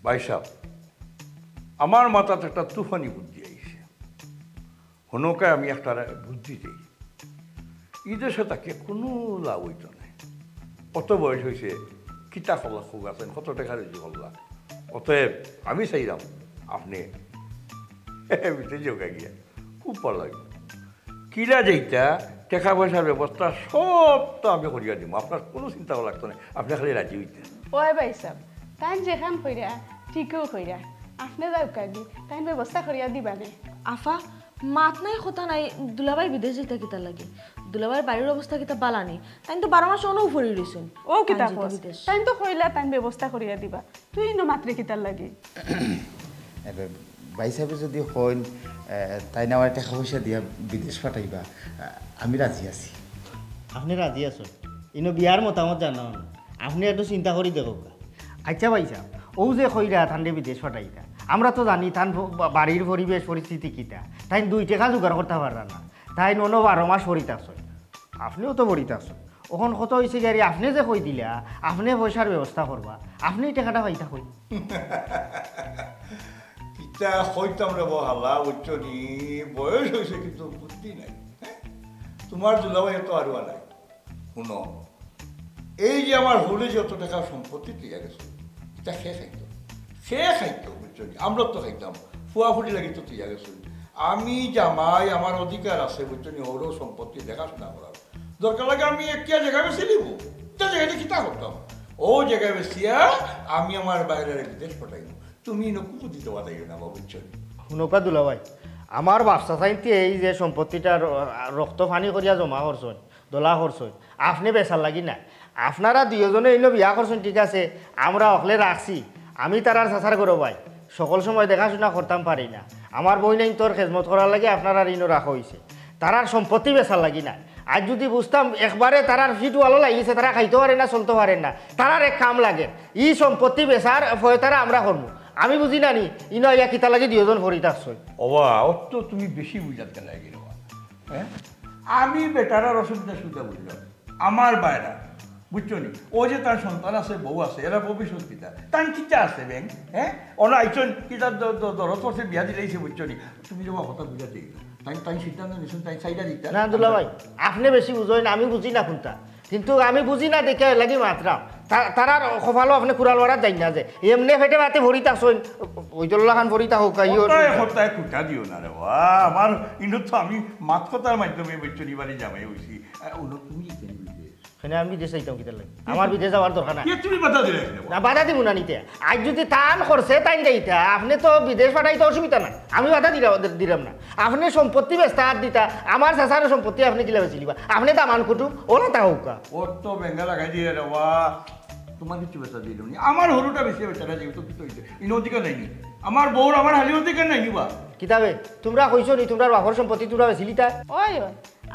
ভাই সাহেব আমার মাথাতে একটা তুফানি বুদ্ধি আইছে হনকায় আমি একটা বুদ্ধি দিই ঈদেশে তাকে কোনো লাভ হইত না কত বয়স হয়েছে কিতা ফলা খুব আছেন কত টাকা রয়েছে বললা অতএব আমি চাইলাম আপনি বিদেশ যোগা গিয়া খুব ভালো লাগে কিরা যেইটা টাকা পয়সার ব্যবস্থা সব তো আমি করিয়া দিব আপনার কোনো চিন্তা লাগতো না আপনি খালি রাজি হইতেন ওই ভাই সাহেব তাই যেখান কইরা ঠিকও কইরা আপনি যাও কাগি তাই ব্যবস্থা করিয়া দিবানে আফা মাত নাই কথা নাই দুলাভাই বিদেশ যেতে কিতা লাগে দুলাভাইয়ের বাড়ির অবস্থা কিতা বালা নেই তাই তো 12 মাস অনও ভরি রইছুন ও কিতা কস তাই তো কইলা তাই ব্যবস্থা করিয়া দিবা তুই ন মাত্রে কিতার লাগে ভাই সাহেবে যদি হন তাই না আমার টাকা পয়সা দিয়া বিদেশ পাঠাইবা আমি রাজি আছি। আপনি রাজি আছেন ইনো বিয়ার মতামত জানাও না আপনি একটু চিন্তা করি দেখো আচ্ছা ভাই সাহেব ও যে কইরা ঠান্ডে বিদেশ পাঠাইতা আমরা তো জানি তান বাড়ির পরিবেশ পরিস্থিতি কিতা তাই 2 টাকা জোগাড় করতে পারা না তাই 12 মাস পড়িতে আসেন আপনিও তো পড়িতে আসেন ওখান কত হয়েছে গাড়ি আপনি যে কই দিলা আপনি পয়সার ব্যবস্থা করবা আপনি টাকাটা পাইতা কই কিতা হইতাম রে বহালা উচ্চনি বয়স হয়েছে কিন্তু বুদ্ধি নাই তোমার দুলাভাই তো আরও নাই শুনো এই যে আমার হলে যত টাকা সম্পত্তি দিয়ে গেছে এটা খেয়ে খাইতো বুঝছনি আমরা তো খাইতাম ফুয়াফুটি লাগি তো দিয়া গেছে আমি জামাই আমার অধিকার আছে বুঝছনি ওরও সম্পত্তি দেখাশোনা করার দরকার লাগে আমি একটা জায়গায় বেশি নিব একটা জায়গাটা কিতা করতাম ও জায়গায় বেশিয়া আমি আমার বাইরের বিদেশ পাঠাইব তুমি নকুকু দিতে পারাই না বাবু বুঝছনি শুনকা দুলাভাই আমার ব্যবসা চাইতে এই যে সম্পত্তিটা রক্ত পানি করিয়া জমা করছেন দোলা করছেন আপনি বেচার লাগি না আপনারা দুজনে এলো বিয়া করছেন ঠিক আছে আমরা অকলে রাখছি আমি তারার চাচার করো ভাই সকল সময় দেখাশোনা করতাম পারি না আমার বই নাই তোর খেজমত করার লাগে আপনারা ঋণও রাখা হয়েছে তারার সম্পত্তি বেচার লাগি না আজ যদি বুঝতাম একবারে তারার ফিট ভালো লাগিয়েছে তারা খাইতে পারে না চলতে পারে না তারার এক কাম লাগে ই সম্পত্তি বেচার ভয় তারা আমরা করবো আমি বুঝি না নি ইনো ইয়া কিতা লাগে দুজন ফরিত আসছই অবা অত তো তুমি বেশি বুঝাতে লাগে হ্যাঁ আমি বেটারার অসুবিধা সুবিধা বুঝলাম আমার বাইরা বুঝছো নি ও যে তার সন্তান আছে বউ আছে এরা ভবিষ্যৎ পিতা তার কিতা আছে ব্যাংক হ্যাঁ অনা আইসন কিতা দরদ করছে বিয়া দিলেইছে বুঝছো নি তুমি যখন কথা বুঝাতে তাই তাই সিদ্ধান্ত নিছুন তাই সাইডা দিতা না দুলা ভাই আপনি বেশি বুঝোই না আমি বুঝি না কোনটা কিন্তু আমি বুঝি না দেখে লাগি মাত্রা তারার কপালো আপনি কুড়াল মারার যাই না যে এমনি ফেটে বাতে ভরিতা শোন ওইদুল্লাহ খান ভরিতা হোক সপ্তাহে খুঁটা দিও না রে বা আমার ইনো তো আমি মাত কথার মাধ্যমে বুঝছো নি বাড়ি জামাই হয়েছি তুমি সেখানে আমি বিদেশ যাইতাম কিতার লাগে আমার বিদেশ যাওয়ার দরকার নাই তুমি বাধা দিলে না বাধা দিব না নিতে আজ যদি টান করছে তাই যাইতা আপনি তো বিদেশ পাঠাইতে অসুবিধা না আমি বাধা দিলাম না আপনি সম্পত্তি ব্যস্ত হাত দিতা আমার চাচার সম্পত্তি আপনি কিলা বেচিলিবা আপনি দামান কুটুম ওরা তা হোকা ও তো বেঙ্গা লাগাই দিয়ে রে বা তোমার কিছু বেচা দিল নি আমার হরুটা বেশি বেচা না যেহেতু কিছু হইছে ইনো অধিকার নাইনি আমার বউর আমার হালি অধিকার নাইনি বা কিতাবে তোমরা কইছো নি তোমরা বাপর সম্পত্তি তোমরা বেচিলিতা ওই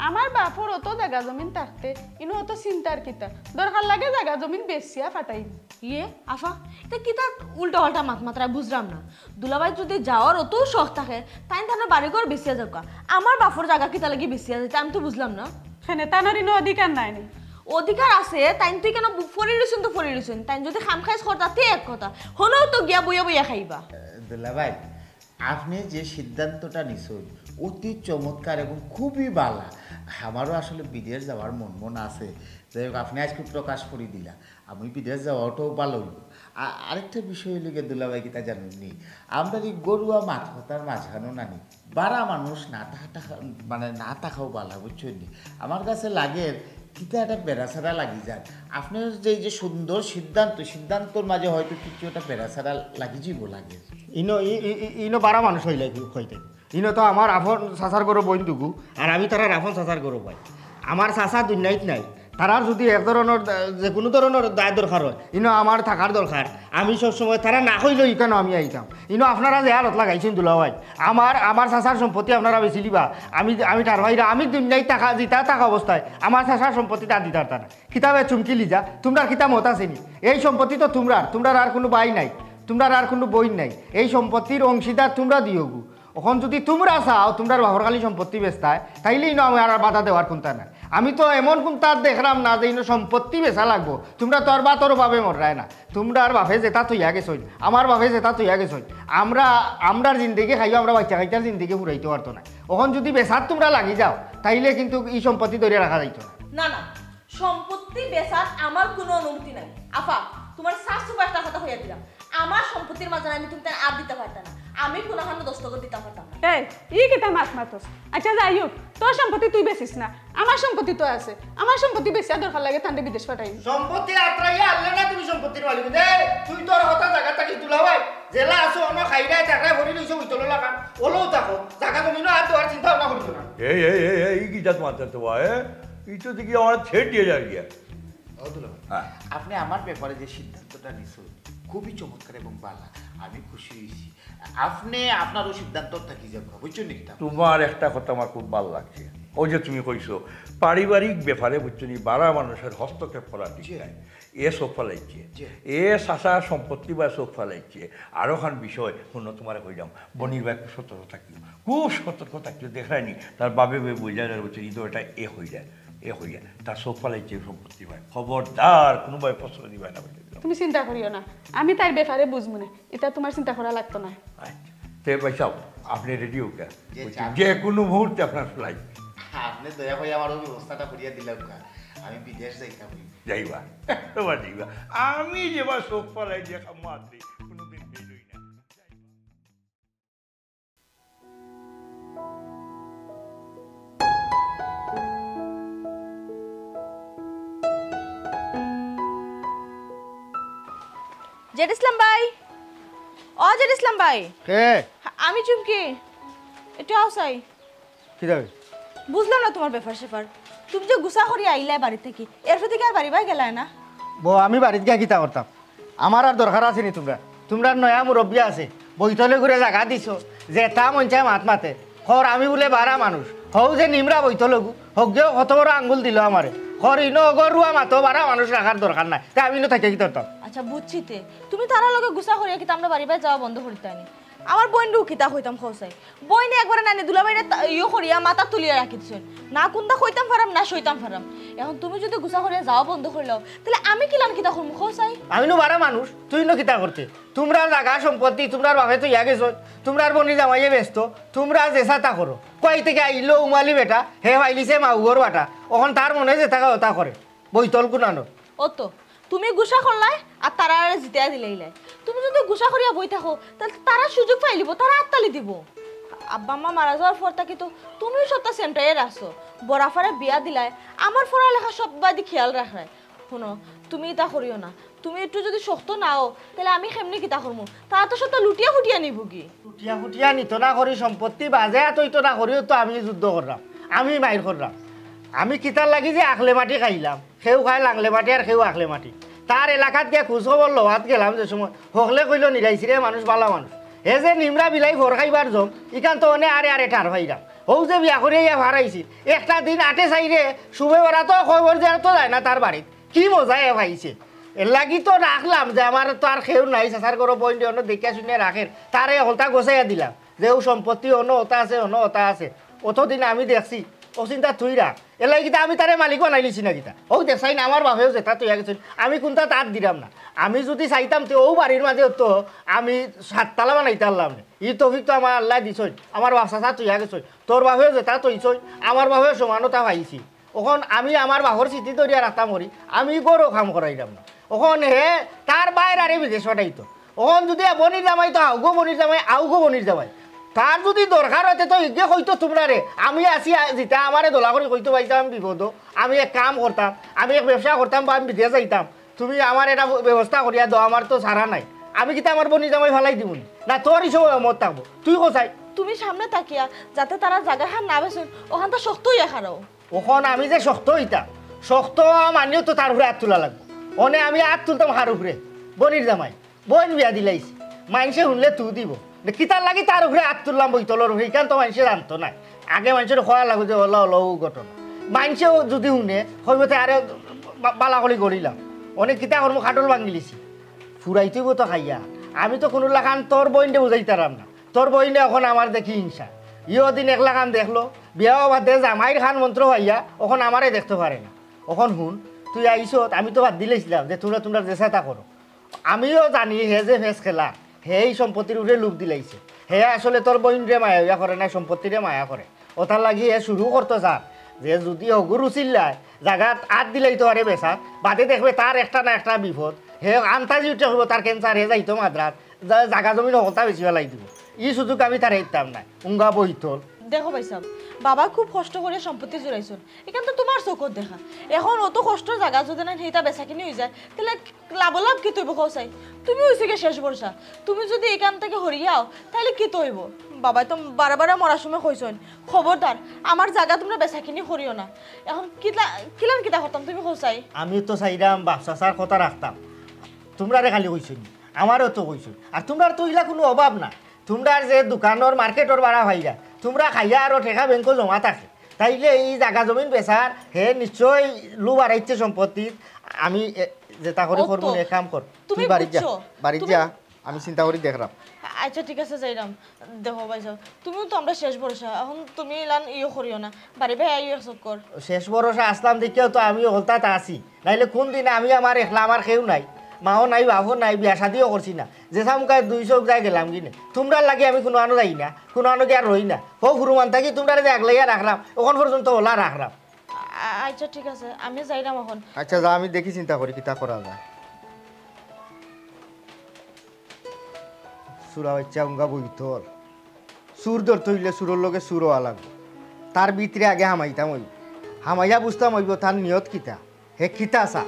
আমার বাপর অত জায়গা জমিন থাকতে ইনো অত চিন্তার কিতা দরকার লাগে জায়গা জমিন বেচিয়া ফাটাই ইয়ে আফা এটা কিতা উল্টা পাল্টা মাত্রা বুঝলাম না দুলাভাই যদি যাওয়ার অত শখ থাকে তাই তার বাড়িঘর বেচিয়া যাক আমার বাপর জায়গা কিতা লাগি বেচিয়া যেতে আমি তো বুঝলাম না সেনে তানোর ইনো অধিকার নাই নি অধিকার আছে তাই তুই কেন ফরি রইছুন তো ফরি রইছুন তাই যদি খাম খাইছ করতা তে এক কথা হলেও তো গিয়া বইয়া বইয়া খাইবা দুলা ভাই আপনি যে সিদ্ধান্তটা নিছেন অতি চমৎকার এবং খুবই ভালো আমারও আসলে বিদেশ যাওয়ার মন আছে যাই হোক আপনি আজকে প্রকাশ করে দিলা আমি বিদেশ যাওয়াটাও ভালো হইব আরেকটা বিষয় হইলে দুলাভাই কি তা জানেননি আমরা এই গরুয়া মাছ কথার মাঝখানেও নানি বারা মানুষ না টাকা মানে না টাকাও ভালো বুঝছেন নি আমার কাছে লাগে কিতা একটা বেড়াছাড়া লাগি যায় আপনার যে সুন্দর সিদ্ধান্তর মাঝে হয়তো কিছু একটা বেড়াছাড়া লাগি যাব লাগে ইনো বারা মানুষ হইলে হইতে ইনো তো আমার আফন চাচার গরু বইন্দুকু আর আমি তারা আফন চাচার গরু পাই আমার চাচা দুনিয়াত নাই তারার যদি এক ধরনের যে কোনো ধরনের দায় দরকার হয় ইনো আমার থাকার দরকার আমি সবসময় তারা না হইলেও কেন আমি আইতাম ইনো আপনারা যে হালত লাগাইছেন দুলা ভাই আমার চাচার সম্পত্তি আপনারা বেশি লিবা আমি তার ভাইরা আমি দুনিয়ায় টাকা দিতা টাকা অবস্থায় আমার চাচার সম্পত্তি তা দিতার তারা কিতাবে চুমকি লিজা তোমরা কিতা মত আসেনি এই সম্পত্তি তো তোমরা আর কোনো বাই নাই তোমরা আর কোনো বই নাই এই সম্পত্তির অংশীদার তোমরা দিও গু এখন যদি তোমরা চাও তোমরা বাপর খালি সম্পত্তি বেচতায় তাইলে ইনো আমি আর বাধা দেওয়ার কোনটা নাই। আমি তো এমন কোনটা দেখলাম না যে ইনো সম্পত্তি বেচা লাগবো। তোমরা তোর বা তোর বাবে মরায় না, তোমরা আর বাপে যেটা তৈয়া গেছই, আমার বাপে যেটা তৈয়া গেছই, আমরার জিন্দিগি খাইও আমরা বাচ্চা কাচ্চার জিন্দিগি ফুরাইতে পারতো না। এখন যদি বেচার তোমরা লাগি যাও তাইলে কিন্তু এই সম্পত্তি ধরে রাখা যাইতো না। না না, সম্পত্তি বেচার আমার কোনো অনুমতি নাই। আফা, তোমার শাশু একটা কথা হইয়া দিলাম, আমার সম্পত্তির মাঝে আমি তুমি আর দিতে পারতাম না, আমি কোনোখানে দস্তখত দিতে পারতাম না। এই কেটা মাত মাতস। আচ্ছা যাই হোক, তোর সম্পত্তি তুই বেচিস না, আমার সম্পত্তি তো আছে। আমার সম্পত্তি বেশি দরকার লাগে তান্ডে বিদেশ পাঠাই। সম্পত্তি আত্রাইয়া আনলে না তুমি সম্পত্তির মালিক দে। তুই তোর হতা জায়গা থাকি তুলা ভাই জেলা আসো অন্য খাই নাই টাকা ভরি লইছো উইতল লাগান ওলো থাকো জায়গা তুমি না আর দেওয়ার চিন্তা ভাবনা করছো না। এই কি জাত মারতে তো ভাই, এই তো দেখি আমার ছেড় দিয়ে যায় গিয়া। হ্যাঁ, আপনি আমার ব্যাপারে যে সিদ্ধান্তটা নিছেন খুবই চমৎকার এবং ভালো, আমি খুশি হয়েছি। আপনি আপনারও সিদ্ধান্ত থাকি যাবো, বুঝছেন নাকি? তোমার একটা কথা আমার খুব ভালো লাগছে, ওই যে তুমি কইছো পারিবারিক ব্যাপারে বুঝছো নি বারা মানুষের হস্তক্ষেপ করা ঠিক নাই, এ চোখ ফেলাইছে, এ চাষা সম্পত্তি বা চোখ ফেলাইছে। আরো খান বিষয় শুনো, তোমার কই যাম বনির ভাই খুব সতর্ক থাকিও, খুব সতর্ক থাকিও। দেখায়নি তার বাবে বোঝা যায় বলছে ঈদ এটা এ হয়ে যায়, এ হয়ে যায়, তার চোখ ফেলাইছে সম্পত্তি ভাই, খবরদার কোনোভাবে ফসল দিবাই না। তুমি চিন্তা করিও না, আমি তার ব্যাপারে বুঝবো না, এটা তোমার চিন্তা করা লাগতো না। তে ভাই সাহেব আপনি রেডি হোক, যে কোনো মুহূর্তে আপনার ফ্লাইট। আপনি দয়া করে আমার ব্যবস্থাটা করিয়া দিলাম, আমি বিদেশ যাইতাম। যাইবা তোমার যাইবা, আমি যেবার চোখ ফেলাই দেখা মাত্রে কোনোদিন বেরোই না। জেড ইসলাম ভাই, জেড ইসলাম ভাই, কে আমি চুমকি, একটু আওসাই। কি যাবে বুঝলাম না তোমার ব্যাপার সেপার, তুমি যে গুছা করি আইলাই বাড়ি থেকে, এরপর থেকে আর বাড়ি বাই গেলাই না? আমি বাড়িতে গিয়ে কিতা করতাম, আমার আর দরকার আছে নি? তোমরা নয়া মুরব্বী আছে বৈতলে ঘুরে জায়গা দিছো যে তা মঞ্চায় মাত মাতে খর আমি বলে বারা মানুষ হও যে নিমরা বৈতল হগেও কত বড় আঙ্গুল দিল আমারে খর ইনো অগরুয়া মাতো বারা মানুষ রাখার দরকার নাই, তা আমি থাকে কি করতাম? আচ্ছা বুঝছি তে, তুমি তারা লগে গুছা করিয়া কি আমরা বাড়ি বাই যাওয়া বন্ধ করিতানি? আমার বোন কিতা হইতাম খসাই, বইনে একবারে নানি দুলাবাইরে ইয়ে করিয়া মাথা তুলিয়া রাখিছেন, না কোনটা কইতাম পারাম না সইতাম পারাম। এখন তুমি যদি গুছা করিয়া যাওয়া বন্ধ করলাও তাহলে আমি কিলান কিতা করবো খসাই? আমি নো বারা মানুষ, তুই নো কিতা করতে? তোমরা জায়গা সম্পত্তি তোমরা বাপে তো ইয়া গেছ, তোমরা বনি জামাইয়ে ব্যস্ত, তোমরা যেসা তা করো। কয় থেকে আইলো উমালি বেটা হে পাইলিছে মাউগর বাটা, ওখান তার মনে যে থাকা ওটা করে বৈতল কুনানো। ও তো তুমি গুছা করলাই আর তারা জিতিয়া দিলাই, তুমি যদি গুছা করিয়া বই থাকো তাহলে তারা সুযোগ পাইলিব, তারা আত্তালি দিব। আব্বা আম্মা মারা যাওয়ার পর থাকি তো তুমিও সবটা সেমটাই রাখছো, বরাফারে বিয়া দিলাই, আমার পড়ালেখা সব বাদি খেয়াল রাখায়। শোনো তুমি এটা করিও না, তুমি একটু যদি শক্ত নাও তাহলে আমি কেমনি কিতা করবো, তারা তো সবটা লুটিয়া ফুটিয়া নিব কি? লুটিয়া ফুটিয়া নিত না করি সম্পত্তি বাজে তৈত না করিও তো আমি যুদ্ধ করলাম, আমি মাইর করলাম। আমি কিতার লাগি যে আখলে মাটি খাইলাম, সেও খাই লাংলে মাটি আর সেও আখলে মাটি। তার এলাকাত গিয়ে খোঁজ খবর লোহাত গেলাম যে সময় হকলে কইল নিরাইছি রে মানুষ বালা মানুষ, হে যে নিমরা বিলাই ভর খাইবার জম ইখান তো অনে আরে আরে ঠার ভাইরাম হৌ যে বিয়া করে ইয়া ভাড়াইছি একটা দিন আটে চাইরে শুভে বেড়া তো খবর যে তো যায় না তার বাড়িত, কি মজা এ ভাইছে। এর লাগি তো রাখলাম যে আমার তো আর খেউ নাই, চেঁচার করো বইন্ডে অন্য দেখিয়া শুনে রাখের, তারে হলতা গোছাইয়া দিলাম যে ও সম্পত্তি অন্য ওটা আছে অন্য ওটা আছে। অতদিন আমি দেখছি ও চিন্তা তুই রাখ, এলাই কিতা আমি তারে মালিক বানাই লিছি না কিতা, ও দেখছাই না আমার বাপেও যেটা তুই গেছেন, আমি কোনটা তার দিলাম না। আমি যদি চাইতাম তো ও বাড়ির মাঝে তো আমি 7 তালা বানাইতে পারলাম না। ই তফিক তো আমার আল্লাহ দিছই, আমার বাপসা চা তুই গেছই, তোর বাপেও যেটা তুইছই আমার বাপেও সমানতা পাইছি। ওখন আমি আমার বাপর স্মৃতি তৈরিয়া রাখতাম করি, আমি গরু কাম করাইলাম না। ওখন হে তার বাইরে আরে বিদেশ পাঠাইতো, ওখন যদি বনির জামাই তো আউগো বনির জামাই আউগো বনির জামাই, তার যদি দরকার হতে তো ইগে কইতো তোমরা রে আমি আসি যেটা আমারে দোলা করে কইতো পাইতাম আমি বিপদ, আমি এক কাম করতাম, আমি এক ব্যবসা করতাম বা আমি বিদেশ যাইতাম, তুমি আমার এটা ব্যবস্থা করিয়া দাও, আমার তো সারা নাই, আমি কিন্তু আমার বনি জামাই ফেলাই দিব না, তোর হিসেবে মত থাকবো তুই কোথায়? তুমি সামনে তাকিয়া যাতে তারা জায়গা খান না বেছেন ওখান তো শক্ত হইয়া খারাও। ওখন আমি যে শক্ত হইতাম, শক্ত মানিও তো তার উপরে হাত তোলা লাগবো, অনে আমি হাত তুলতাম হার উপরে। বনির জামাই বোন বিয়া দিলাইছি, মানুষে শুনলে তু দিব কিতার লাগি তার উপরে হাত তুললাম বইতলর উপরে, ইখান তো মানুষের জানতো না। আগে মানুষের খোয়া লাগো যে ওলা ওলা ঘটনা, মানুষেও যদি শুনে হইবতে আরে বালাকলি গড়িলাম, অনেক কিতা কর্ম খাটল ভাঙিলিছি ফুরাইতেইব তো খাইয়া। আমি তো কোনো লাখান তোর বইনটা বুঝাইতারাম না, তোর বইনে এখন আমার দেখি হিংসা ইও দিন একলা কান দেখলো বিয়াও বাদে জামাইর খান মন্ত্র হইয়া এখন আমারে দেখতে পারে না এখন শুন তুই আইসত আমি তো বাদ দিলেছিলাম যে তোমরা যে চেষ্টা করো আমিও জানি হে যে ফেস খেলা হে এই সম্পত্তির উপরে লোভ দিলাইছে হে আসলে তোর বইনরে মায়া করে না সম্পত্তিরে মায়া করে ওটার লাগি হে শুরু করতো স্যার যে যদি অগুরু চিল্লায় জায়গাত আট দিলেই তো আরে বেসার বাদে দেখবে তার একটা না একটা বিপদ হে আন্তাজি উঠে হইব তার ক্যান্সার হে যাইতো মাদ্রাত জায়গা জমিন হতা বেশি বেলাই দিব ই সুযোগ আমি তার হিতাম নাই উঙ্গা বইতল দেখো ভাই সাহেব বাবা খুব কষ্ট করে সম্পত্তি জোড়াইছুন এখান তো তোমার চোখত দেখা এখন অত কষ্টর জায়গা যদি না সেইটা বেচাকিনি হয়ে যায় তাহলে লাভ কি তৈব চাই তুমি হয়েছে কি শেষ বর্ষা তুমি যদি এখান থেকে হরিয়াও তাহলে কি তৈব বাবা তো বারে মরার সময় কইছেন খবরদার আমার জায়গা তোমরা বেচাকিনি হরিও না এখন কিলান কিতা হতাম তুমি চাই আমি তো চাইলাম বাপসা সার কথা রাখতাম তোমরা খালি কইছো আমারও তো কইছো আর তোমরা তো ইলা কোনো অভাব না তোমরা যে দোকানের মার্কেটর বাড়া ভাইরা তোমরা খাইয়া আরো ঠেকা ব্যাংকও জমা থাকে তাইলে এই জায়গা জমিন বেচার হে নিশ্চয় লু বাড়াইছে সম্পত্তি আমি যেটা করে করবো এক কাম কর তুই বাড়ি যা আমি চিন্তা করি দেখলাম আচ্ছা ঠিক আছে যাইরাম দেখো ভাই সাহেব তুমিও তো আমরা শেষ ভরসা এখন তুমি ইলান ইয়ে করিও না বাড়ি ভাই আইও কর শেষ ভরসা আসলাম দেখিও তো আমি হলতাতে আসি নাইলে কোন দিনে আমি আমার একলা আমার কেউ নাই মাও নাই বাবু নাই বিয়া শাদিও করছি না যে সামকায় 200 যাই গেলাম কিনে তোমরা লাগে আমি কোনো আনো যাই না কোনো আনো কি আর রই না হোক হুরুমান থাকি তোমরা যে একলাইয়া রাখলাম ওখান পর্যন্ত ওলা রাখলাম আচ্ছা ঠিক আছে আমি যাইরাম এখন আচ্ছা যা আমি দেখি চিন্তা করি কিতা করা যায় সুরা বাচ্চা উঙ্গা বইতল সুর ধরতে হইলে সুরের লগে সুর হওয়া লাগবে তার ভিতরে আগে হামাইতাম হইব হামাইয়া বুঝতাম হইব তার নিয়ত কিতা হে কিতা চা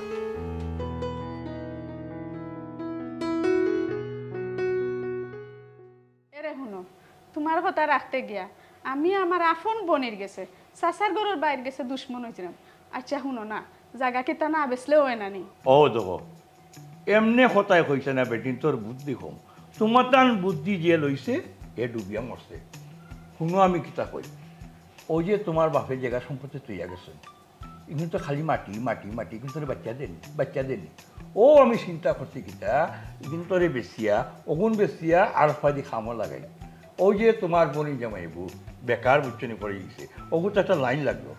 তোমার কথা রাখতে গিয়া আমি আমার আফন বনের গেছে চাচার ঘরের বাইরে গেছে দুশ্মন হয়েছিলাম আচ্ছা শুনো না জায়গা কিতা না বেসলে হয় না নি ও দেখো এমনি কথায় কইছে না বেটিন তোর বুদ্ধি কম তোমার তান বুদ্ধি যে লইছে এ ডুবিয়া মরছে শুনো আমি কিতা কই ওই যে তোমার বাপের জায়গা সম্পত্তি তৈয়া গেছে এগুলো তো খালি মাটি মাটি মাটি কিন্তু বাচ্চা দেনি ও আমি চিন্তা করছি কিতা কিন্তু তোরে বেচিয়া অগুন বেচিয়া আর ফাইদি খামো লাগাই ওই যে তোমার বনি জামাইবু বেকার বুচ্চনি পড়ে গেছে ওগুলো তো একটা লাইন লাগলো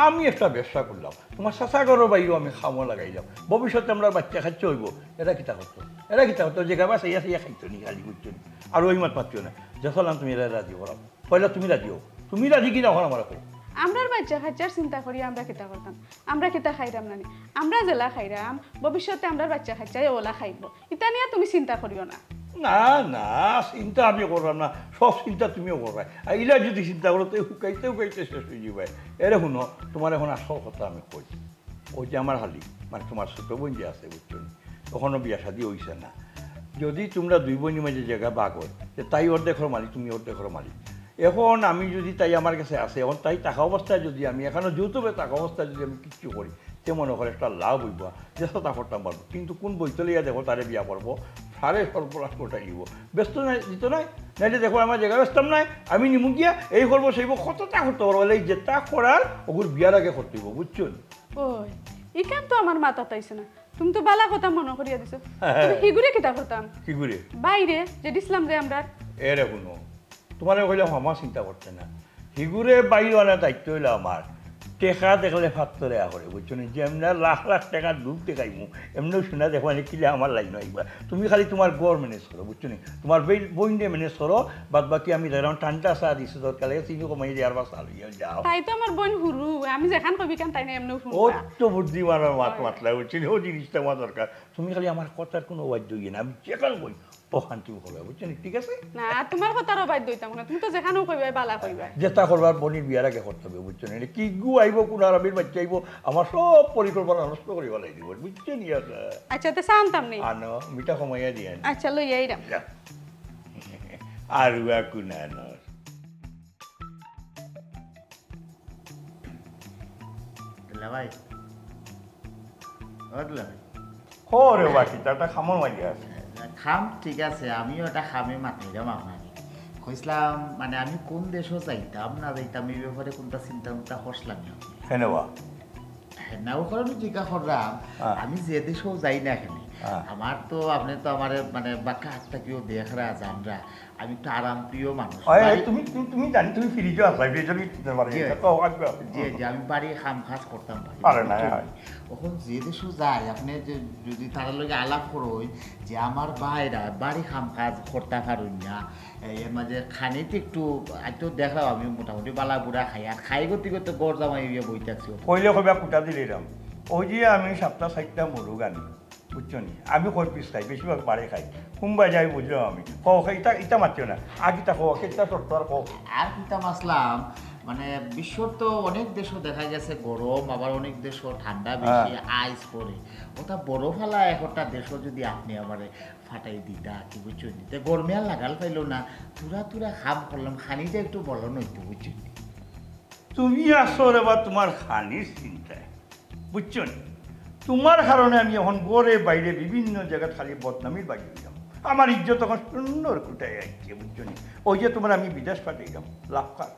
আমি একটা ব্যবসা করলাম তোমার চাচাগরের বাইরেও আমি খামো লাগাইলাম ভবিষ্যতে আমরা বাচ্চা খাচ্ছে হইব এরা কিতা করতো যে গাবা সাইয়া খাইতো নি খালি বুচ্চনি আর ওই মাত পাচ্ছ না যখন তুমি এরা রাজি করাম পয়লা তুমি রাজি কিনা হল আমার আমরার বাচ্চা খাচ্চার চিন্তা করি আমরা কিতা করতাম আমরা কিতা খাইরাম না আমরা জেলা খাইরাম ভবিষ্যতে আমরা বাচ্চা খাচ্চাই ওলা খাইব ইতা নিয়ে তুমি চিন্তা করিও না না না চিন্তা আমি করলাম না সব চিন্তা তুমিও করবাই আর ইলা যদি চিন্তা করো তো শুকাইতে শেষ হয়ে যাবাই এরে শুনো তোমার এখন আসল কথা আমি কই ওই যে আমার হালি মানে তোমার ছোট বোন যে আছে বুঝছো তখনও বিয়া শাদি হয়েছে না যদি তোমরা দুই বোনের মাঝে জায়গা বাঘ হয় যে তাই অর্ধেকর মালিক তুমি অর্ধেকর মালিক এখন আমি যদি তাই আমার কাছে আসে এখন তাই টাকা অবস্থায় যদি আমি এখনও যৌতুবে টাকা অবস্থায় যদি আমি কিচ্ছু করি তে মনে করে একটা লাভ হইব যে তা করতাম পারবো কিন্তু কোন বইতলিয়া দেখো তারে বিয়া করবো সারে সর্বনাশ কোটাই নিব ব্যস্ত নাই দিত নাই নাইলে দেখো আমার জায়গা ব্যস্তাম নাই আমি নিমু গিয়া এই করবো সেইব কতটা করতে পারবো এই যেটা করার ওগুলো বিয়ার আগে করতে হইব বুঝছো ওই ইকান তো আমার মাথা তাইছে না তুমি তো বালা কথা মনে করিয়া দিছো হিগুরে কিতা করতাম হিগুরে বাইরে যে দিছিলাম যে আমরা এরে শুনো তোমার কইলাম আমার চিন্তা করতে না হিগুরে বাইরে আনার দায়িত্ব হইলো আমার টেকা দেখলে ফাত্তরে করে বুঝছো না যে এমনি লাখ লাখ টাকা ডুব টেকাইমু এমনিও শোনা দেখো কিলে আমার লাইন হইবা তুমি খালি তোমার গড় ম্যানেজ করো বুঝছো না তোমার বইন দিয়ে ম্যানেজ করো বাদ বাকি আমি ধরুন ঠান্ডা চা দিছো দরকার চিনি কমাই দিয়ে আর বা চালু যাও তাই তো আমার বোন হুরু আমি যেখান কবি কান তাই না এমনিও শুনবা ও তো বুদ্ধি মারার মাতলা বুঝছি ও জিনিসটা আমার দরকার তুমি খালি আমার কথার কোনো বাধ্য গিয়ে না আমি যেখানে বই ওখান তুমি করবে বুঝছো ঠিক আছে না তোমার কথারও বাধ্য হইতাম না তুমি তো যেখানেও কইবা বালা কইবা যেটা করবার বনির বিয়ার আগে করতে হবে বুঝছো না কি গু আইব কোন আরবির বাচ্চা আইব আমার সব পরিকল্পনা নষ্ট করে বলাই দিব বুঝছো নি আচ্ছা তো শান্তাম নেই আনো মিঠা কমাইয়া দিয়ে আচ্ছা লই আইরাম আর কুনা নর ভাই হরে বাকি তাটা খামর মারিয়া আছে খাম ঠিক আছে আমিও এটা খামে মাতিলাম আপনাকে কইসলাম মানে আমি কোন দেশও যাইতাম না যাইতাম এই ব্যাপারে কোনটা চিন্তা ভাবনা করছিলাম হেনেবা না ওখানে জিজ্ঞাসা করলাম আমি যে দেশেও যাই না এখানে আমার তো আপনি তো আমার মানে বাক্কা হাতটা কেউ দেখরা জানরা আমি তো আরাম প্রিয় মানুষ তুমি তুমি জানি তুমি ফ্রিজও আসলাই ফ্রিজও জি জি আমি বাড়ি খাম খাস করতাম আরে না, হয়। এখন যে দেশও যায় আপনি যে যদি তার লগে আলাপ করই যে আমার ভাইরা বাড়ি খাম কাজ করতে পারুন না এর মাঝে খানিতে একটু তো দেখলাম আমি মোটামুটি বালা বুড়া খাই আর খাই করতে করতে গড় জামাই বই থাকছি কইলে কইবা কুটা দিলাম ওই যে আমি 7টা-8টা মুরগ আনি বুঝছো নি আমি কই পিস খাই বেশিরভাগ বাড়ি খাই কোনবাই যাই বুঝলাম আমি খাই ইটা মাতিও না আগিটা কেটা শর্ত আর আর কিতা মাসলাম মানে বিশ্বর তো অনেক দেশও দেখা গেছে গরম আবার অনেক দেশও ঠান্ডা বেশি আইস পড়ে ওটা বড় ফেলা একটা দেশও যদি আপনি আমার ফাটাই দিতা কি বুঝছো নিতে গরমে আর লাগাল পাইল না তুরা তুরা খাম করলাম খানিটা একটু বলো নইতো বুঝছো তুমি আসো রে বা তোমার খানির চিন্তায় বুঝছো নি তোমার কারণে আমি এখন গড়ে বাইরে বিভিন্ন জায়গায় খালি বদনামির বাগিয়ে দিলাম আমার ইজ্জত তখন সুন্দর কুটাই আসছে বুঝছো নি ওই যে তোমার আমি বিদেশ পাঠাইলাম লাভ কার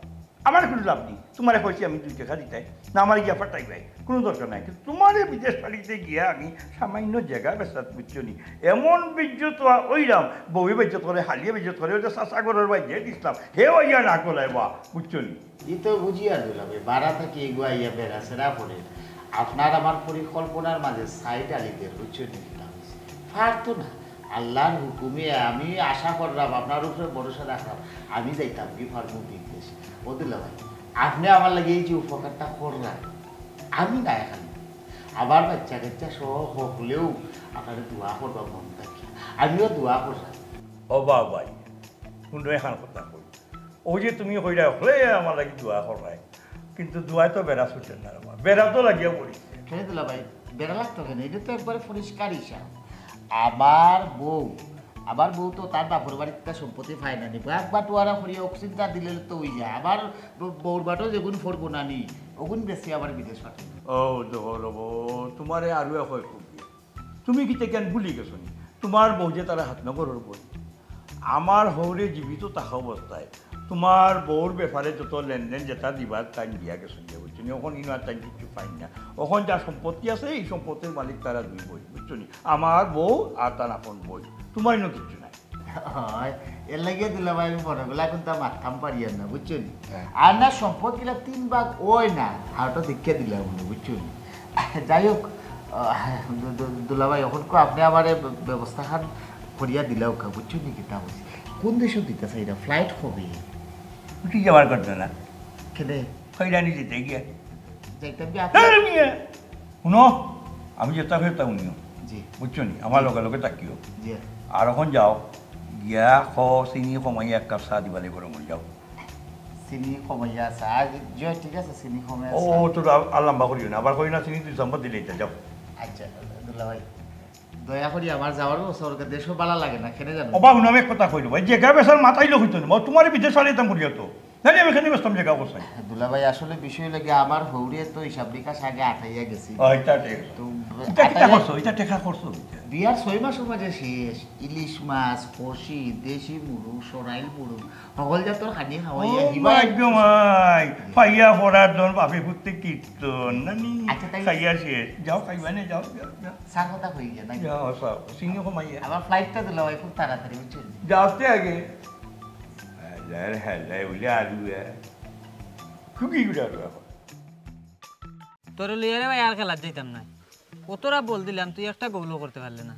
আমার কোনো লাভ নেই তোমার কইছি আমি 2 টাকা দিতাই না আমার গিয়া পাঠাই ভাই কোনো দরকার নাই কিন্তু তোমার বিদেশ পাঠিয়ে গিয়া আমি সামান্য জায়গা বেসাত বুঝছো নি এমন বিজ্জত ওইরাম বউয়ে বেজ্জত করে হালিয়ে বেজ্জত করে ওই যে চাষাগরের ভাই যে দিলাম হে ওইয়া না করলাই বা বুঝছো নি ই তো বুঝিয়া দিলাম বাড়া থেকে এগুয়া ইয়া বেড়াছেরা পড়ে আপনার আমার পরিকল্পনার মাঝে সাইড আলিতে বুঝছো নি পারতো না আল্লাহর হুকুমে আমি আশা করলাম আপনার উপরে ভরসা রাখলাম আমি যাইতাম কি পারবো বিদেশ বদলা ভাই আপনি আমার লাগে এই যে উপকারটা করলেন আমি না এখানে আবার বাচ্চা কাচ্চা সহ হলেও আপনার দোয়া করবা মন থাকি আমিও দোয়া করলাম ও ভাই কিন্তু এখন কথা কই ওই যে তুমি কইরা হলে আমার লাগে দোয়া করবাই কিন্তু দোয়ায় তো বেড়া ছুটে না বেড়া তো লাগিয়া পড়িছে খেলে দিলা ভাই বেড়া লাগতো কেন এটা তো একবারে পরিষ্কার হিসাব আমার বউ তো তার বাপর বাড়িতে সম্পত্তি পায় না নিব একবার টোয়ারা করিয়া অক্সিজেনটা দিলে তো ওই যায় আবার বউর বাটও যেগুন ফোরবো না নি ওগুন বেশি আবার বিদেশ পাঠাই ও রব তোমারে আরো হয় খুব তুমি কি কেন ভুলি গেছো নি তোমার বউ যে তারা হাত নগরের বই আমার হৌরে জীবিত থাকা অবস্থায় তোমার বউর ব্যাপারে যত লেনদেন যেটা দিবার টাইম দিয়া গেছো বুঝছো নি ওখানে ইনো আর টাইম কিছু পাই না ওখানে যা সম্পত্তি আছে এই সম্পত্তির মালিক তারা 2 বই বুঝছো নি আমার বউ আর তার আপন বই তোমার ইনো কিছু নাই হয় এর লাগিয়ে দিলাম আমি মনে করলাম এখন তা মাথাম পারিয়ার না বুঝছো নি আর না সম্পদ গিলা 3 ভাগ ওই না হাওটা দেখিয়ে দিলাম বুঝছো নি যাই হোক দুলাভাই এখন আপনি আমার ব্যবস্থা খান করিয়া দিলাও কা বুঝছো নি কিতা বলছি কোন দেশে দিতে চাই না ফ্লাইট হবে কি যাবার করতে না খেলে খৈরানি যেতে গিয়া যাইতাম কি শুনো আমি যেটা ফেরতা শুনিও জি বুঝছো নি আমার লগে লগে তাকিও জি আর এখন যাও গিয়া চিনি কমাই 1 কাপ চাহ দিবা লাগিব মন যাও চিনি কমাইয়া আছে আর জয় ঠিক আছে চিনি কমাইয়া ও তোর আর লম্বা করিও না আবার কই না চিনি 2 চামচ দিলে যাও আচ্ছা দুলাভাই দয়া করি আমার যাওয়ার সরকার দেশও ভালো লাগে না খেলে জানো অবাক নামে কথা কইলো ভাই জায়গা বেসার মাথাইলো হইতো না তোমার বিদেশ চালিয়ে দাম করিয়া তো জানি আমি এখানে ব্যস্ত জায়গা বসাই দুলাভাই আসলে বিষয় লাগে আমার হৌরিয়ে তো হিসাব নিকাশ আগে আঠাইয়া গেছি এটা ঠিক তো এটা কিটা করছো এটা টেকা করছো বিয়ার 6 মাস মাঝে শেষ ইলিশ মাছ কষি দেশি মুরু সরাইল মুরু সকল জাতর খানি খাওয়াইয়া হিবা একদম পাইয়া পড়ার দন বাপে ফুটতে কীর্তন নানি খাইয়া শেষ যাও খাইবা নে যাও সার কথা হয়ে গিয়া নাকি যাও সব সিংহ কমাইয়া আমার ফ্লাইটটা দুলাভাই খুব তাড়াতাড়ি বুঝছেন যাওতে আগে হ্যাঁ উলে আলু খুবই গুড়া এখন তোর লিয়ে ভাই আর খেলা যাইতাম না কতটা বল দিলাম তুই একটা গোলও করতে পারলি না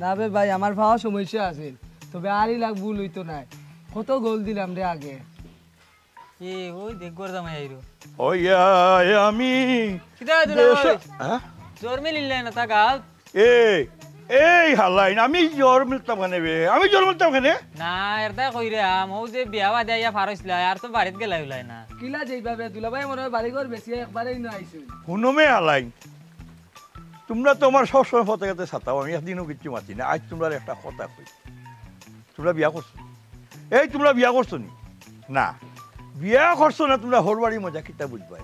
না বে ভাই আমার পাওয়া সমস্যা আছে তবে আরই লাগ ভুল হইতো না কত গোল দিলাম রে আগে এ ওই দেখ গর জামাই আইরো ওইয়া আমি কিদা দিলা জোর মিলিলে না তা গাল এই হালাইন আমি জ্বর মিলতাম কেন আমি জ্বর মিলতাম কেন না এরদা কই রে মৌ যে বিয়া বাদে আইয়া ফারইছলা আর তো বাড়িত গেলাই উলাই না কিলা যেইভাবে দুলাভাই মনে হয় বাড়িঘর বেশি একবারেই না আইছে শুনমে হালাইন তোমরা তো আমার সবসময় পতাকাতে ছাতাও আমি একদিনও কিচ্ছু মাতি না আজ তোমরা একটা কথা কই তোমরা বিয়া করছো তোমরা বিয়া করছো নি না বিয়া করছো না তোমরা হরবাড়ি মজা কিতা বুঝবাই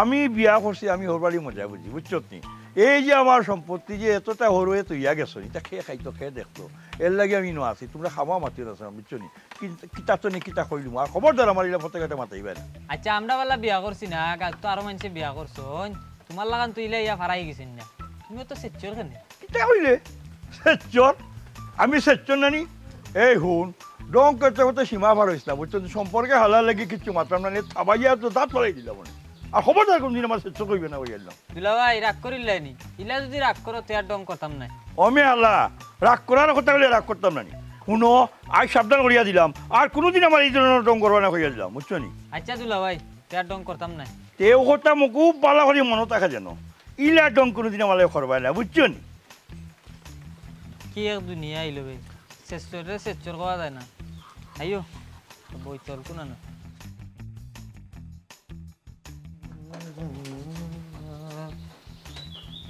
আমি বিয়া করছি আমি হরবাড়ি মজা বুঝি বুঝছো নি এই যে আমার সম্পত্তি যে এতটা হরুয়ে তৈয়া গেছো এটা খেয়ে খাইতো খেয়ে দেখতো এর লাগে আমি নো আছি তোমরা খাওয়া মাতি না বুঝছো নি কিতা তো নি কিতা কইলুম আর খবরদার আমার এটা পতাকাটা মাতাইবে না আচ্ছা আমরা বালা বিয়া করছি না গাল তো আরো মানুষে বিয়া করছো তোমার লাগান তুই ইয়া ফারাই গেছিস না তুমি তো সেচ্ছর কেন কিতা কইলে সেচ্চর আমি সেচ্চর নানি এই হুন রং করতে করতে সীমা পার হয়েছিল বুঝছো সম্পর্কে হালার লাগে কিচ্ছু মাত্রাম না থাবাইয়া তো দাঁত পড়াই দিলাম আর খবরদার কোনদিন আমার সেচ্চ করবে না বইলাম দুলা ভাই রাগ করিলেনি ইলা যদি রাগ করো তে আর ডং করতাম না অমে আল্লাহ রাগ করার কথা বলে রাগ করতাম না শুনো আজ সাবধান করিয়া দিলাম আর কোনোদিন আমার এই ধরনের রং করবা না হইয়া দিলাম বুঝছো নি আচ্ছা দুলা ভাই তে আর ডং করতাম না তেও কথা মোকো পালা করে মনত থাকে যেন ইলা ডং কোনোদিন আমার করবা না বুঝছো নি কি এক দুনিয়া আইলো বে সেচ্চর খাওয়া যায় না আইও বই চল কোনা না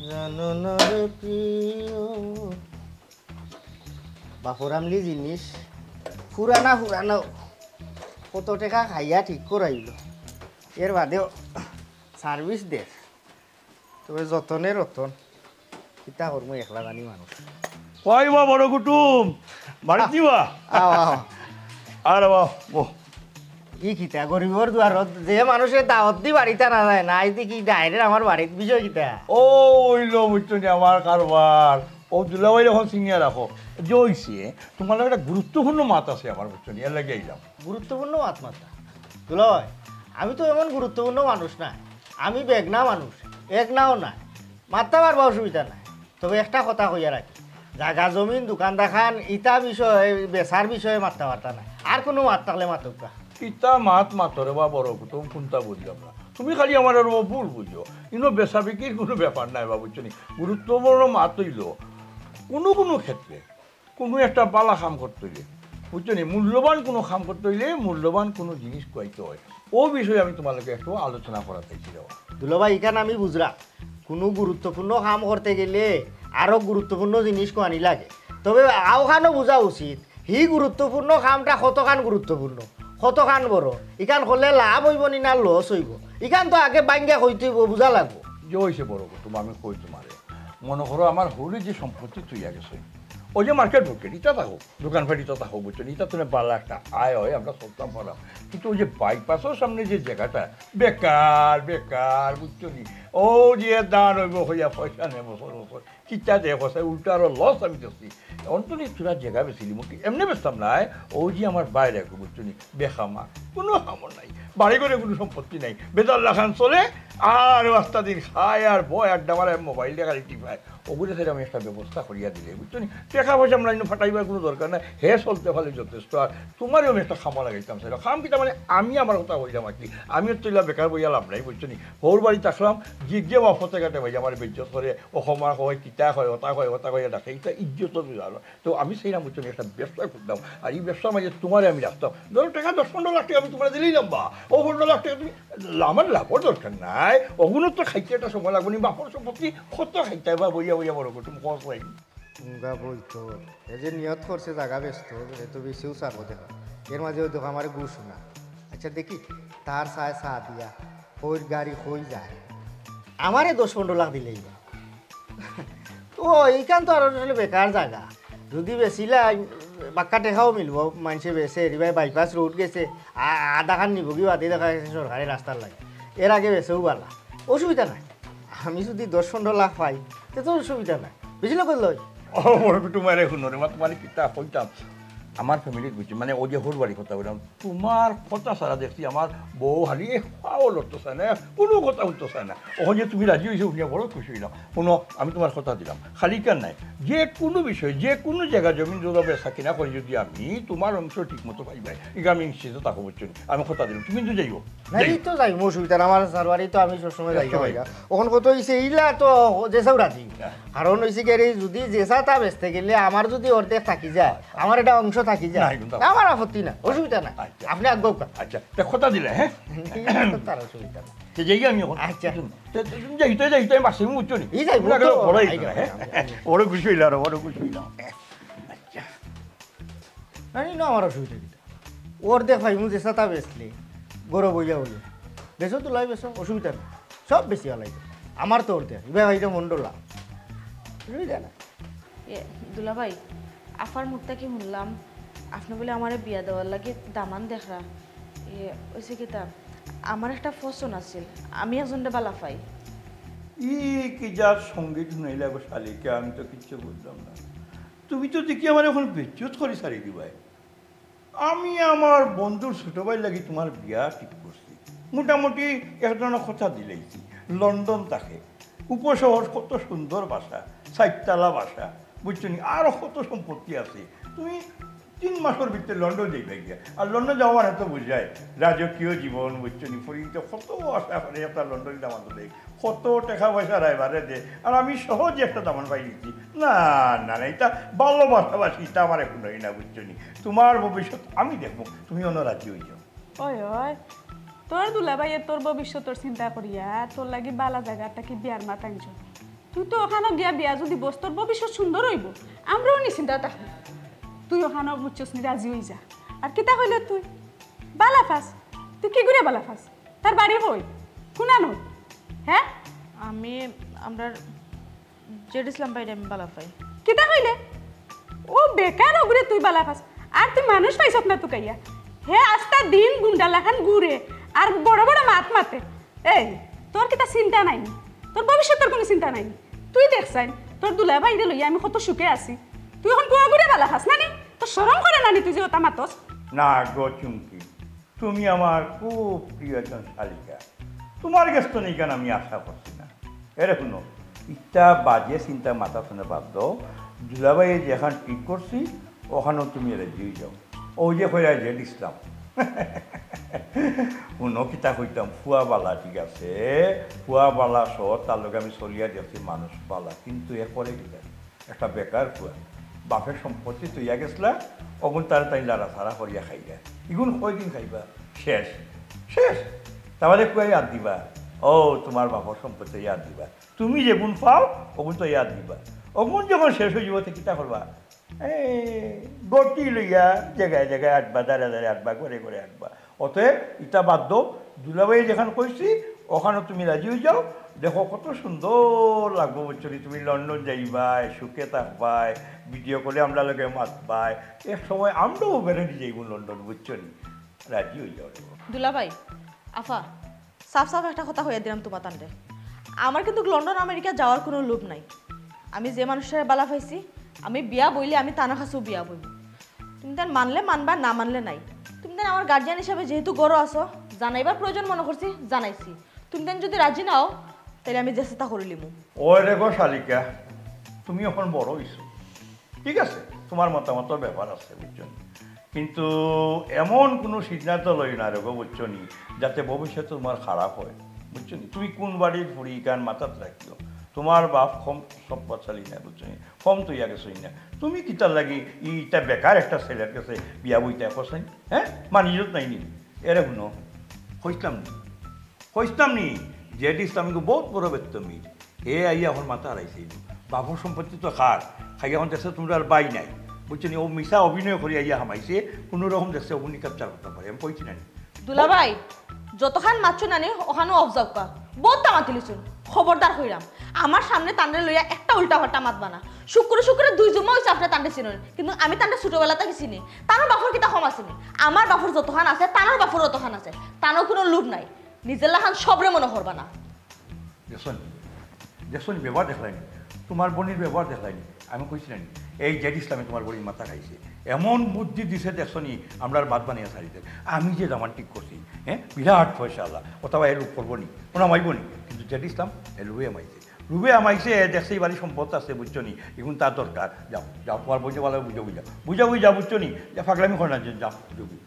জানো না রে প্রিয় বাপরামলি জিনিস ফুরানা ফুরানো কত টাকা খাইয়া ঠিক করাইল এর বাদেও সার্ভিস দে তবে যতনে রতন কিতা করবো একলা জানি মানুষ কইবা বড় কুটুম বাড়িতে দিবা আও আও আর বাহ ও ই কিতা গরিবর দুয়ারত যে মানুষের দাওয়াত দি বাড়িতে না যায় না আইতে কি ডাইরেক্ট আমার বাড়ির বিষয় কিতা ও ওইলো বুঝছো নি আমার কারবার ও দুলাভাই যখন চিনিয়া রাখো জইছে তোমার একটা গুরুত্বপূর্ণ মাত আছে আমার বুঝছো নি এর লাগে আইলাম গুরুত্বপূর্ণ আত্মাতা দুলয় আমি তো এমন গুরুত্বপূর্ণ মানুষ না আমি বেগনা মানুষ এক নাও না মাত্রা পারবা অসুবিধা নাই তবে একটা কথা কইয়া রাখি জাগা জমিন দোকান দেখান ইটা বিষয়ে বেচার বিষয়ে মাত্রা বার্তা নাই আর কোনো মাত থাকলে মাতুকা ইতা মাত মাতরে বা বড় কুটুম কোনটা বুঝলাম না তুমি খালি আমার আর ভুল বুঝো কিন্তু বেচা বিক্রির কোনো ব্যাপার নাই বা বুঝছো নি গুরুত্বপূর্ণ মাত হইল কোনো কোনো ক্ষেত্রে কোনো একটা বালা কাম করতে হইলে বুঝছো নি মূল্যবান কোনো কাম করতে হইলে মূল্যবান কোনো জিনিস কইতে হয় ও বিষয়ে আমি তোমাকে একটু আলোচনা করা চাইছি দুলভাই এখানে আমি বুঝলাম কোনো গুরুত্বপূর্ণ কাম করতে গেলে আরও গুরুত্বপূর্ণ জিনিস আনি লাগে তবে আওখানো বোঝা উচিত হি গুরুত্বপূর্ণ কামটা কতখান গুরুত্বপূর্ণ কতখান বড় ইখান করলে লাভ হইব নি না লস হইব ইখান তো আগে বাঙ্গা কইতে হইব বুঝা লাগবো যে হয়েছে বড় কুটুম আমি কই তোমারে মনে করো আমার হলি যে সম্পত্তি তুইয়া গেছে ওই যে মার্কেট বুকেট ইটা থাকো দোকান ফাটিটা থাকো বুঝছো ইটা তুমি বালা একটা আয় হয় আমরা চলতাম পারাম কিন্তু ওই যে বাইপাসের সামনে যে জায়গাটা বেকার বেকার বুঝছো নি ও যে দান হইব হইয়া পয়সা নেব কিতা দেখ উল্টা আরো লস আমি দেখছি অন্তত তোরা জায়গা বেছিলি মোক এমনি বেচতাম নাই ও যে আমার বাইরে বুঝছো নি বেখামা কোনো খামর নাই বাড়ি করে কোনো সম্পত্তি নাই বেদার লাখান চলে আর রাস্তা দিন খায় আর বয় আড্ডা মারায় মোবাইল দেখা টিপায় ওগুলো থেকে আমি একটা ব্যবস্থা করিয়া দিলে বুঝছো নি টাকা পয়সা আমরা ফাটাইবার কোনো দরকার নাই হে চলতে পারলে যথেষ্ট আর তোমারও আমি একটা খামা লাগাইতাম সেটা খাম কিতা মানে আমি আমার কথা হইলাম আর কি আমিও তৈলা বেকার বইয়া লাভ নাই বুঝছো নি হোর বাড়িতে আসলাম জিজ্ঞে মাফতে কাটে ভাই আমার বেজ্জত করে অসমার হয় কিতা হয় হতা হয় ডাকে এটা ইজ্জত বুঝালো তো আমি সেইরাম বুঝছো নি একটা ব্যবসা করতাম আর এই ব্যবসার মাঝে তোমারে আমি রাখতাম ধরো টাকা 10-15 লাখ টাকা আমি তোমার দিলেই লম্বা ও 15 লাখ টাকা তুমি আমার লাভর দরকার নাই অগুণত তো খাইতে একটা সময় লাগবে নি বাপর সম্পত্তি কত খাইতে বা বইয়া বইয়া বড় কুটুম খরচ হয় মুগা বইতো এই যে নিয়ত করছে জায়গা ব্যস্ত এত বেশিও চাবো দেখা এর মাঝে ওই দেখো আমার গুছ না আচ্ছা দেখি তার চায় চা দিয়া কই গাড়ি কই যায় আমারে 10-15 লাখ দিলেই ও এইখান তো আর আসলে বেকার জায়গা যদি বেশিলা বাক্কা টেকাও মিলব মানুষে বেছে এরিবাই বাইপাস রোড গেছে আধা খান নিব কি বাদে দেখা গেছে সরকারি রাস্তার লাগে এর আগে বেছেও বালা অসুবিধা নাই আমি যদি 10-15 লাখ পাই তো অসুবিধা নাই বুঝলে করল ও বড় কুটুমারে শুনো রে তোমার কিতা কইতাম আমার ফ্যামিলির বুঝছি মানে ও যে হোর বাড়ি কথা বললাম তোমার কথা সারা দেখছি আমার বউ হারিয়ে খাওয়া লড়তে চায় না কোনো কথা উঠতে চায় না ও যে তুমি রাজি হয়েছে উনি বড় খুশি হইলাম কোনো আমি তোমার কথা দিলাম খালি কেন নাই যে কোনো বিষয় যে কোনো জায়গা জমিন যদি বেচা কিনা করি যদি আমি তোমার অংশ ঠিক মতো পাইবাই এগুলো আমি নিশ্চিত তাকে বলছি আমি কথা দিলাম তুমি কিন্তু যাইও এই তো যাই অসুবিধা আমার সারবারি তো আমি সবসময় যাই ওখান কত হয়েছে এইলা তো যেসাও রাজি কারণ হয়েছে কি যদি যেসা তা বেচতে গেলে আমার যদি অর্ধেক থাকি যায় আমার এটা অংশ থাকি যায় আমার আপত্তি না অসুবিধা না আপনি আগ্রহ আচ্ছা কথা দিলে হ্যাঁ তার অসুবিধা না যাই আমি এখন আচ্ছা যাইতে আমি বাসে বুঝছো নি এই যাই বড় খুশি হইল আরো বড় খুশি হইলাম আচ্ছা না আমার অসুবিধা কিটা অর্ধেক ভাই মু যেসা তা বেচলে গরো বইয়া বলে বেচো তো লাই বেচো অসুবিধা না সব বেশি হলাই আমার তো অর্ধেক এবার ভাইটা মন্ডলা অসুবিধা না দুলা ভাই আফার মুখটা কি শুনলাম আপনি বলে আমার বিয়া দেওয়ার লাগে দামান দেখা ওইসে কিতা আমার একটা ফসন আছিল আমি একজনটা বালা পাই ই কি যার সঙ্গীত শুনাইলে গো শালিকে আমি তো কিচ্ছু বুঝলাম না তুমি তো দেখি আমার এখন বেজ্জত করে সারি দিবাই। আমি আমার বন্ধুর ছোট ভাই লাগি তোমার বিয়া ঠিক করছি, মোটামুটি এক ধরনের কথা দিলেইছি। লন্ডন থাকে, উপশহর, কত সুন্দর বাসা, 4 বাসা, বুঝছো নি, আরও কত সম্পত্তি আছে। তুমি 3 মাসের ভিতরে লন্ডন যাইবে গিয়া, আর লন্ডন যাওয়ার এত বুঝায় রাজকীয় জীবন, বুঝছো নি, ফরিতে কত আশা করে একটা লন্ডন দামান দেয়, কত টাকা পয়সা রায়বারে দে, আর আমি সহজে একটা দামান পাই দিচ্ছি। না না না, এটা ভালোবাসাবাসি, এটা আমার এখন হয় না, বুঝছো নি। তোমার ভবিষ্যৎ আমি দেখবো, তুমি অন্য রাজি হয়ে যাও। ওই ওই তোর দুলাভাইয়ে তোর ভবিষ্যতের চিন্তা করিয়া তোর লাগি বালা জায়গাটা কি বিয়ার মাত আনছ। তুই তো ওখানে গিয়া বিয়া যদি বস, তোর ভবিষ্যৎ সুন্দর হইব, আমরাও নি চিন্তা থাকবো। তুই ওখানে বুঝছস নি, রাজি হয়ে যা। আর কিতা হইলে তুই বালা ফাস, তুই কি করে বালা ফাস? তার বাড়ি হই কোনা নই? হ্যাঁ আমরা জেড ইসলাম ভাইরে আমি বালা পাই। কিতা হইলে ও বেকার ওগুরে তুই বালা ফাস, আর তুই মানুষ পাইছত না তুই কাইয়া। হে আস্তা দিন গুন্ডা লাখান ঘুরে আর বড় বড় মাত মাতে। এই তোর কিতা চিন্তা নাই, তোর ভবিষ্যতের কোনো চিন্তা নাই। তুই দেখছাই তোর দুলা ভাইরে লইয়া আমি কত সুখে আছি, তুই এখন বুয়া ঘুরে বালা খাস নানি? তোর শরম করে নানি তুই যে ওটা মাতস? না গো চুমকি, তুমি আমার খুব প্রিয় একজন শালিকা, তোমার কাছ তো নেই কেন আমি আশা করছি না। এরে শুনো, ইটা বাজে চিন্তা মাথা শুনে বাদ দাও। দুলাভাই যেখান ঠিক করছি ওখানেও তুমি রেডি হয়ে যাও। ও যে হয়ে জেড ইসলাম শুনো কিতা কইতাম, ফুয়াবালা ঠিক আছে, ফুয়াবালা সহ তার লগে আমি চলিয়া দিয়েছি মানুষ বালা, কিন্তু এরপরে কিতা একটা বেকার ফুয়া, বাপের সম্পত্তি তৈয়া গেছিলা, অগুন তার তাই লাড়া ছাড়া করিয়া খাইয়া, ইগুন কয়দিন খাইবা, শেষ শেষ। তাহলে কুয়াই ইয়াদ দিবা, ও তোমার বাপর সম্পত্তি ইয়াদ দিবা, তুমি যেগুন পাও অগুন তো ইয়াদ দিবা। অগুন যখন শেষ হয়ে যাব কিতা করবা, গতি লইয়া জায়গায় জায়গায় আটবা, দাঁড়া দাঁড়িয়ে আটবা, করে করে আটবা। অতএব ইটা বাদ, দুলাভাই যেখান কইছি ওখানে তুমি রাজি হয়ে যাও। দেখো কত সুন্দর লাগবো, বুঝছো, তুমি লন্ডন যাইবাই, সুখে থাকবাই, ভিডিও কলে আমরা লগে মাতবাই, এক সময় আমরাও বেরোনি যাইব লন্ডন, বুঝছো নি, রাজি হয়ে যাও। দুলাভাই আফা, সাফ সাফ একটা কথা হইয়া দিলাম তোমার তান্ডে, আমার কিন্তু লন্ডন আমেরিকা যাওয়ার কোনো লোভ নাই। আমি যে মানুষের বালা পাইছি, আমি বিয়া বইলে আমি তানা খাসু বিয়া বইব। তুমি তার মানলে মানবা, না মানলে নাই। তুমি তার আমার গার্জিয়ান হিসাবে যেহেতু গড় আছো, জানাইবার প্রয়োজন মনে করছি, জানাইছি। তুমি তার যদি রাজি নাও তাহলে আমি চেষ্টা করে লিমু। ওই রেখো শালিকা, তুমি এখন বড় হইছো, ঠিক আছে, তোমার মতামতের ব্যাপার আছে, বুঝছো, কিন্তু এমন কোনো সিদ্ধান্ত লই না রেখো, বুঝছো নি, যাতে ভবিষ্যতে তোমার খারাপ হয়, বুঝছো নি। তুমি কোন বাড়ির ফুড়ি কান মাথাত রাখিও, তোমার বাপ কম সম্পদশালী না, বুঝছো নি, কম তৈয়া গেছই না। তুমি কিতার লাগি ইটা বেকার একটা ছেলের কাছে বিয়া বইটা করছেন, হ্যাঁ, মানিজত নাই নি। এরে শুনো, কইতাম নি জেড ইসলামীকে বহুত বড় বেতমি, হে আইয়া এখন মাথা হারাইছে, বাপর সম্পত্তি তো খার খাইয়া এখন দেখছে তোমরা আর বাই নাই, বুঝছো নি। ও মিশা অভিনয় করে আইয়া হামাইছে, কোনো রকম দেখছে অগ্নি ক্যাপচার করতে পারে, আমি কইছি না। দুলাভাই যতখান মারছো নানি ওখানে অবজার্ভ কর, বহুত তামাতি লিছুন, খবরদার হইরাম আমার সামনে তান্ডে লইয়া একটা উল্টা ফাল্টা মাত বানা। শুক্র শুক্রে 2 জমা হইছে আপনার তান্ডে চিনি, কিন্তু আমি তান্ডে ছোটবেলা থেকে চিনি। তানোর বাফর কিতা কম আসেনি, আমার বাফর যতখান আছে তানোর বাফর অতখান আছে, তানোর কোনো লোভ নাই। নিজের লাখান সবরে মনে করবা না। দেখুন ব্যবহার দেখলাইনি, তোমার বোনের ব্যবহার দেখলাইনি, আমি কইছি না এই জেড ইসলামে তোমার বোনের মাথা খাইছে, এমন বুদ্ধি দিছে দেখছো নি, আমরা আর বাদ বানিয়ে সারিতে। আমি যে জামান ঠিক করছি, হ্যাঁ, বিরাট পয়সা আল্লাহ, ওটা এ লুপ করবো নি, ওনা মাইব নি, কিন্তু জেড ইসলাম এ লুবে আমাইছে, লুবে আমাইছে, দেখছে এই বাড়ির সম্পদ আছে, বুঝছো নি, এখন তার দরকার। যাও যাও, তোমার বইতে ভালো বুঝাবুই যাও, বুঝছো নি, যা ফাগলামি করে না, যাও বুঝবি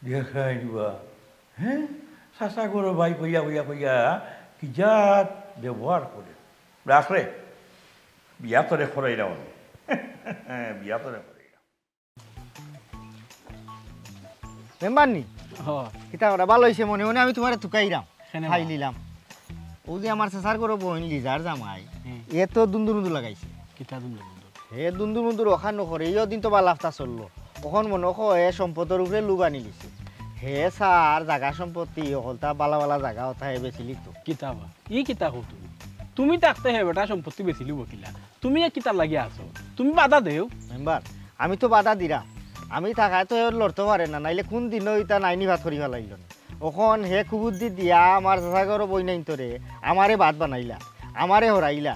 দেখাই দিবা। হ্যাঁ, চাচা গরো ভাই কইয়া কি যাত ব্যবহার করে রাখলে, বিয়া তরে খরাই না, বিয়া তরে খরাই না। মেম্বার নি কিতা ওরা ভালো হয়েছে, মনে মনে আমি তোমার তুকাইরাম, খাই নিলাম। ও যে আমার চেষ্টার করো বইন লিজার জামাই, এ তো দুন্দুর লাগাইছে। কিতা দুন্দুর হে দুন্দুর ওখান নকরে, এই দিন তো বা লাফতা চললো, ওখান মনে এ সম্পদের উপরে লুগ আনি লিছে। হে স্যার, জাগা সম্পত্তি হলতা বালা বালা জাগা ওটা হে বেশি লিখতো। কিতাবা ই কিতা হো তুমি থাকতে হে বেটা সম্পত্তি বেশি লিব কিলা, তুমি কিতার লাগি আছো, তুমি বাধা দেও। মেম্বার আমি তো বাধা দিলাম, আমি থাকায় তো লড়তে পারে না, নাইলে কোন দিন ইটা নাইনি ভাত করি ফেলাইল না। ওখন হে কুবুদ্ধি দিয়া আমার সাগর বই নাই তোরে আমারে ভাত বানাইলা, আমারে হরাইলা,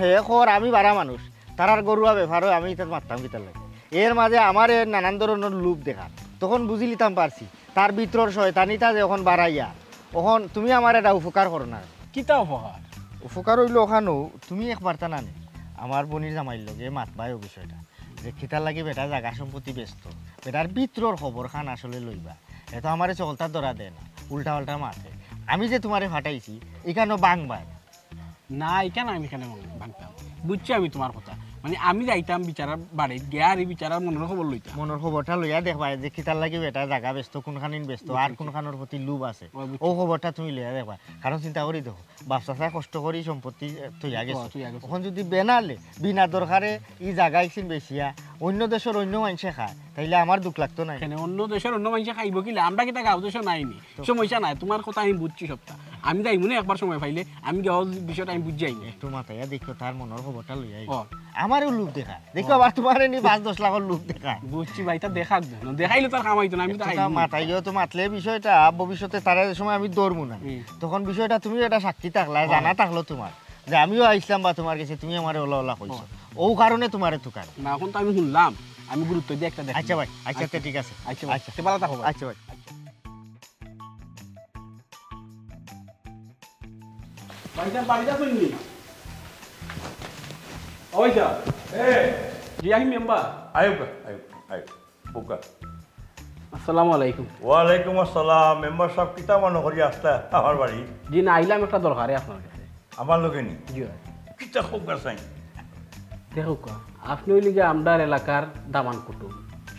হে খর আমি বাড়া মানুষ তারার গরুয়া ব্যাপারও আমি এটা মারতাম কিতার লাগে এর মাঝে আমার নানান ধরনের লোভ দেখা তখন বুঝি লিতাম পারছি তার ভিতর শয়তানিটা যখন বাড়াইয়া তখন তুমি আমার এটা উপকার করো না কিতা উপহার উপকার হইল ওখানো তুমি একবার তা নানে আমার বনির জামাইল লগে মাতবাই ও বিষয়টা যে খিতার লাগে বেটা জাগা সম্পত্তি ব্যস্ত বেটার ভিতর খবর খান আসলে লইবা এত আমার চকলতার ধরা দেয় না উল্টা পাল্টা মাথে আমি যে তোমারে ফাটাইছি এখানেও বাংবাই না এখানে আমি এখানে ভাঙতাম বুঝছি আমি তোমার কথা মানে আমি যাইতাম বিচারার বাড়িত গিয়া আর এই বিচারার মনের খবর লইতাম মনের খবরটা লইয়া দেখবা যে খিতার লাগে বেটা জাগা ব্যস্ত কোনখানিন ব্যস্ত আর কোনখানোর প্রতি লোভ আছে ও খবরটা তুমি লইয়া দেখবা কারণ চিন্তা করি দেখো বাপসা চাই কষ্ট করি সম্পত্তি তৈয়া গেছে এখন যদি বেনালে বিনা দরকারে ই জাগা ইসিন বেশিয়া অন্য দেশের অন্য মানুষে খায় তাইলে আমার দুঃখ লাগতো না এখানে অন্য দেশের অন্য মানুষে খাইব কিলে আমরা কিতা গাঁও দেশে নাইনি সমস্যা নাই তোমার কথা আমি বুঝছি সবটা আমি যাই মনে একবার সময় পাইলে আমি গাঁও বিষয়টা আমি বুঝি যাই একটু মাথায় দেখো তার মনের খবরটা লইয়া আমারও লোভ দেখা দেখো আবার তোমার নি 5-10 লাখের লোভ দেখা বুঝছি ভাই তা দেখাক দেখাইলে তার কামাইতো না আমি তো মাথায় গিয়ে তো মাতলে বিষয়টা ভবিষ্যতে তার সময় আমি দৌড়বো না তখন বিষয়টা তুমি এটা সাক্ষী থাকলা জানা থাকলো তোমার যে আমিও আইসলাম বা তোমার কাছে তুমি আমার ওলা ওলা কইছো ও কারণে তোমারে তুকার না এখন তো আমি শুনলাম আমি গুরুত্ব দিয়ে একটা দেখ আচ্ছা ভাই আচ্ছা ঠিক আছে আচ্ছা আচ্ছা ভালো থাকো আচ্ছা ভাই ভাইজান বাড়িটা শুনলি ওইটা জি আমি মেম্বার আয়ুব বুকা আসসালামু আলাইকুম ওয়ালাইকুম আসসালাম মেম্বার সাহেব কিতা মনে করি আসতা আমার বাড়ি জি না আইলাম একটা দরকারে আপনার কাছে আমার লোকে নি জি কিতা খুব চাই দেখো আপনি হইলে যে আমরার এলাকার দামান কুটুম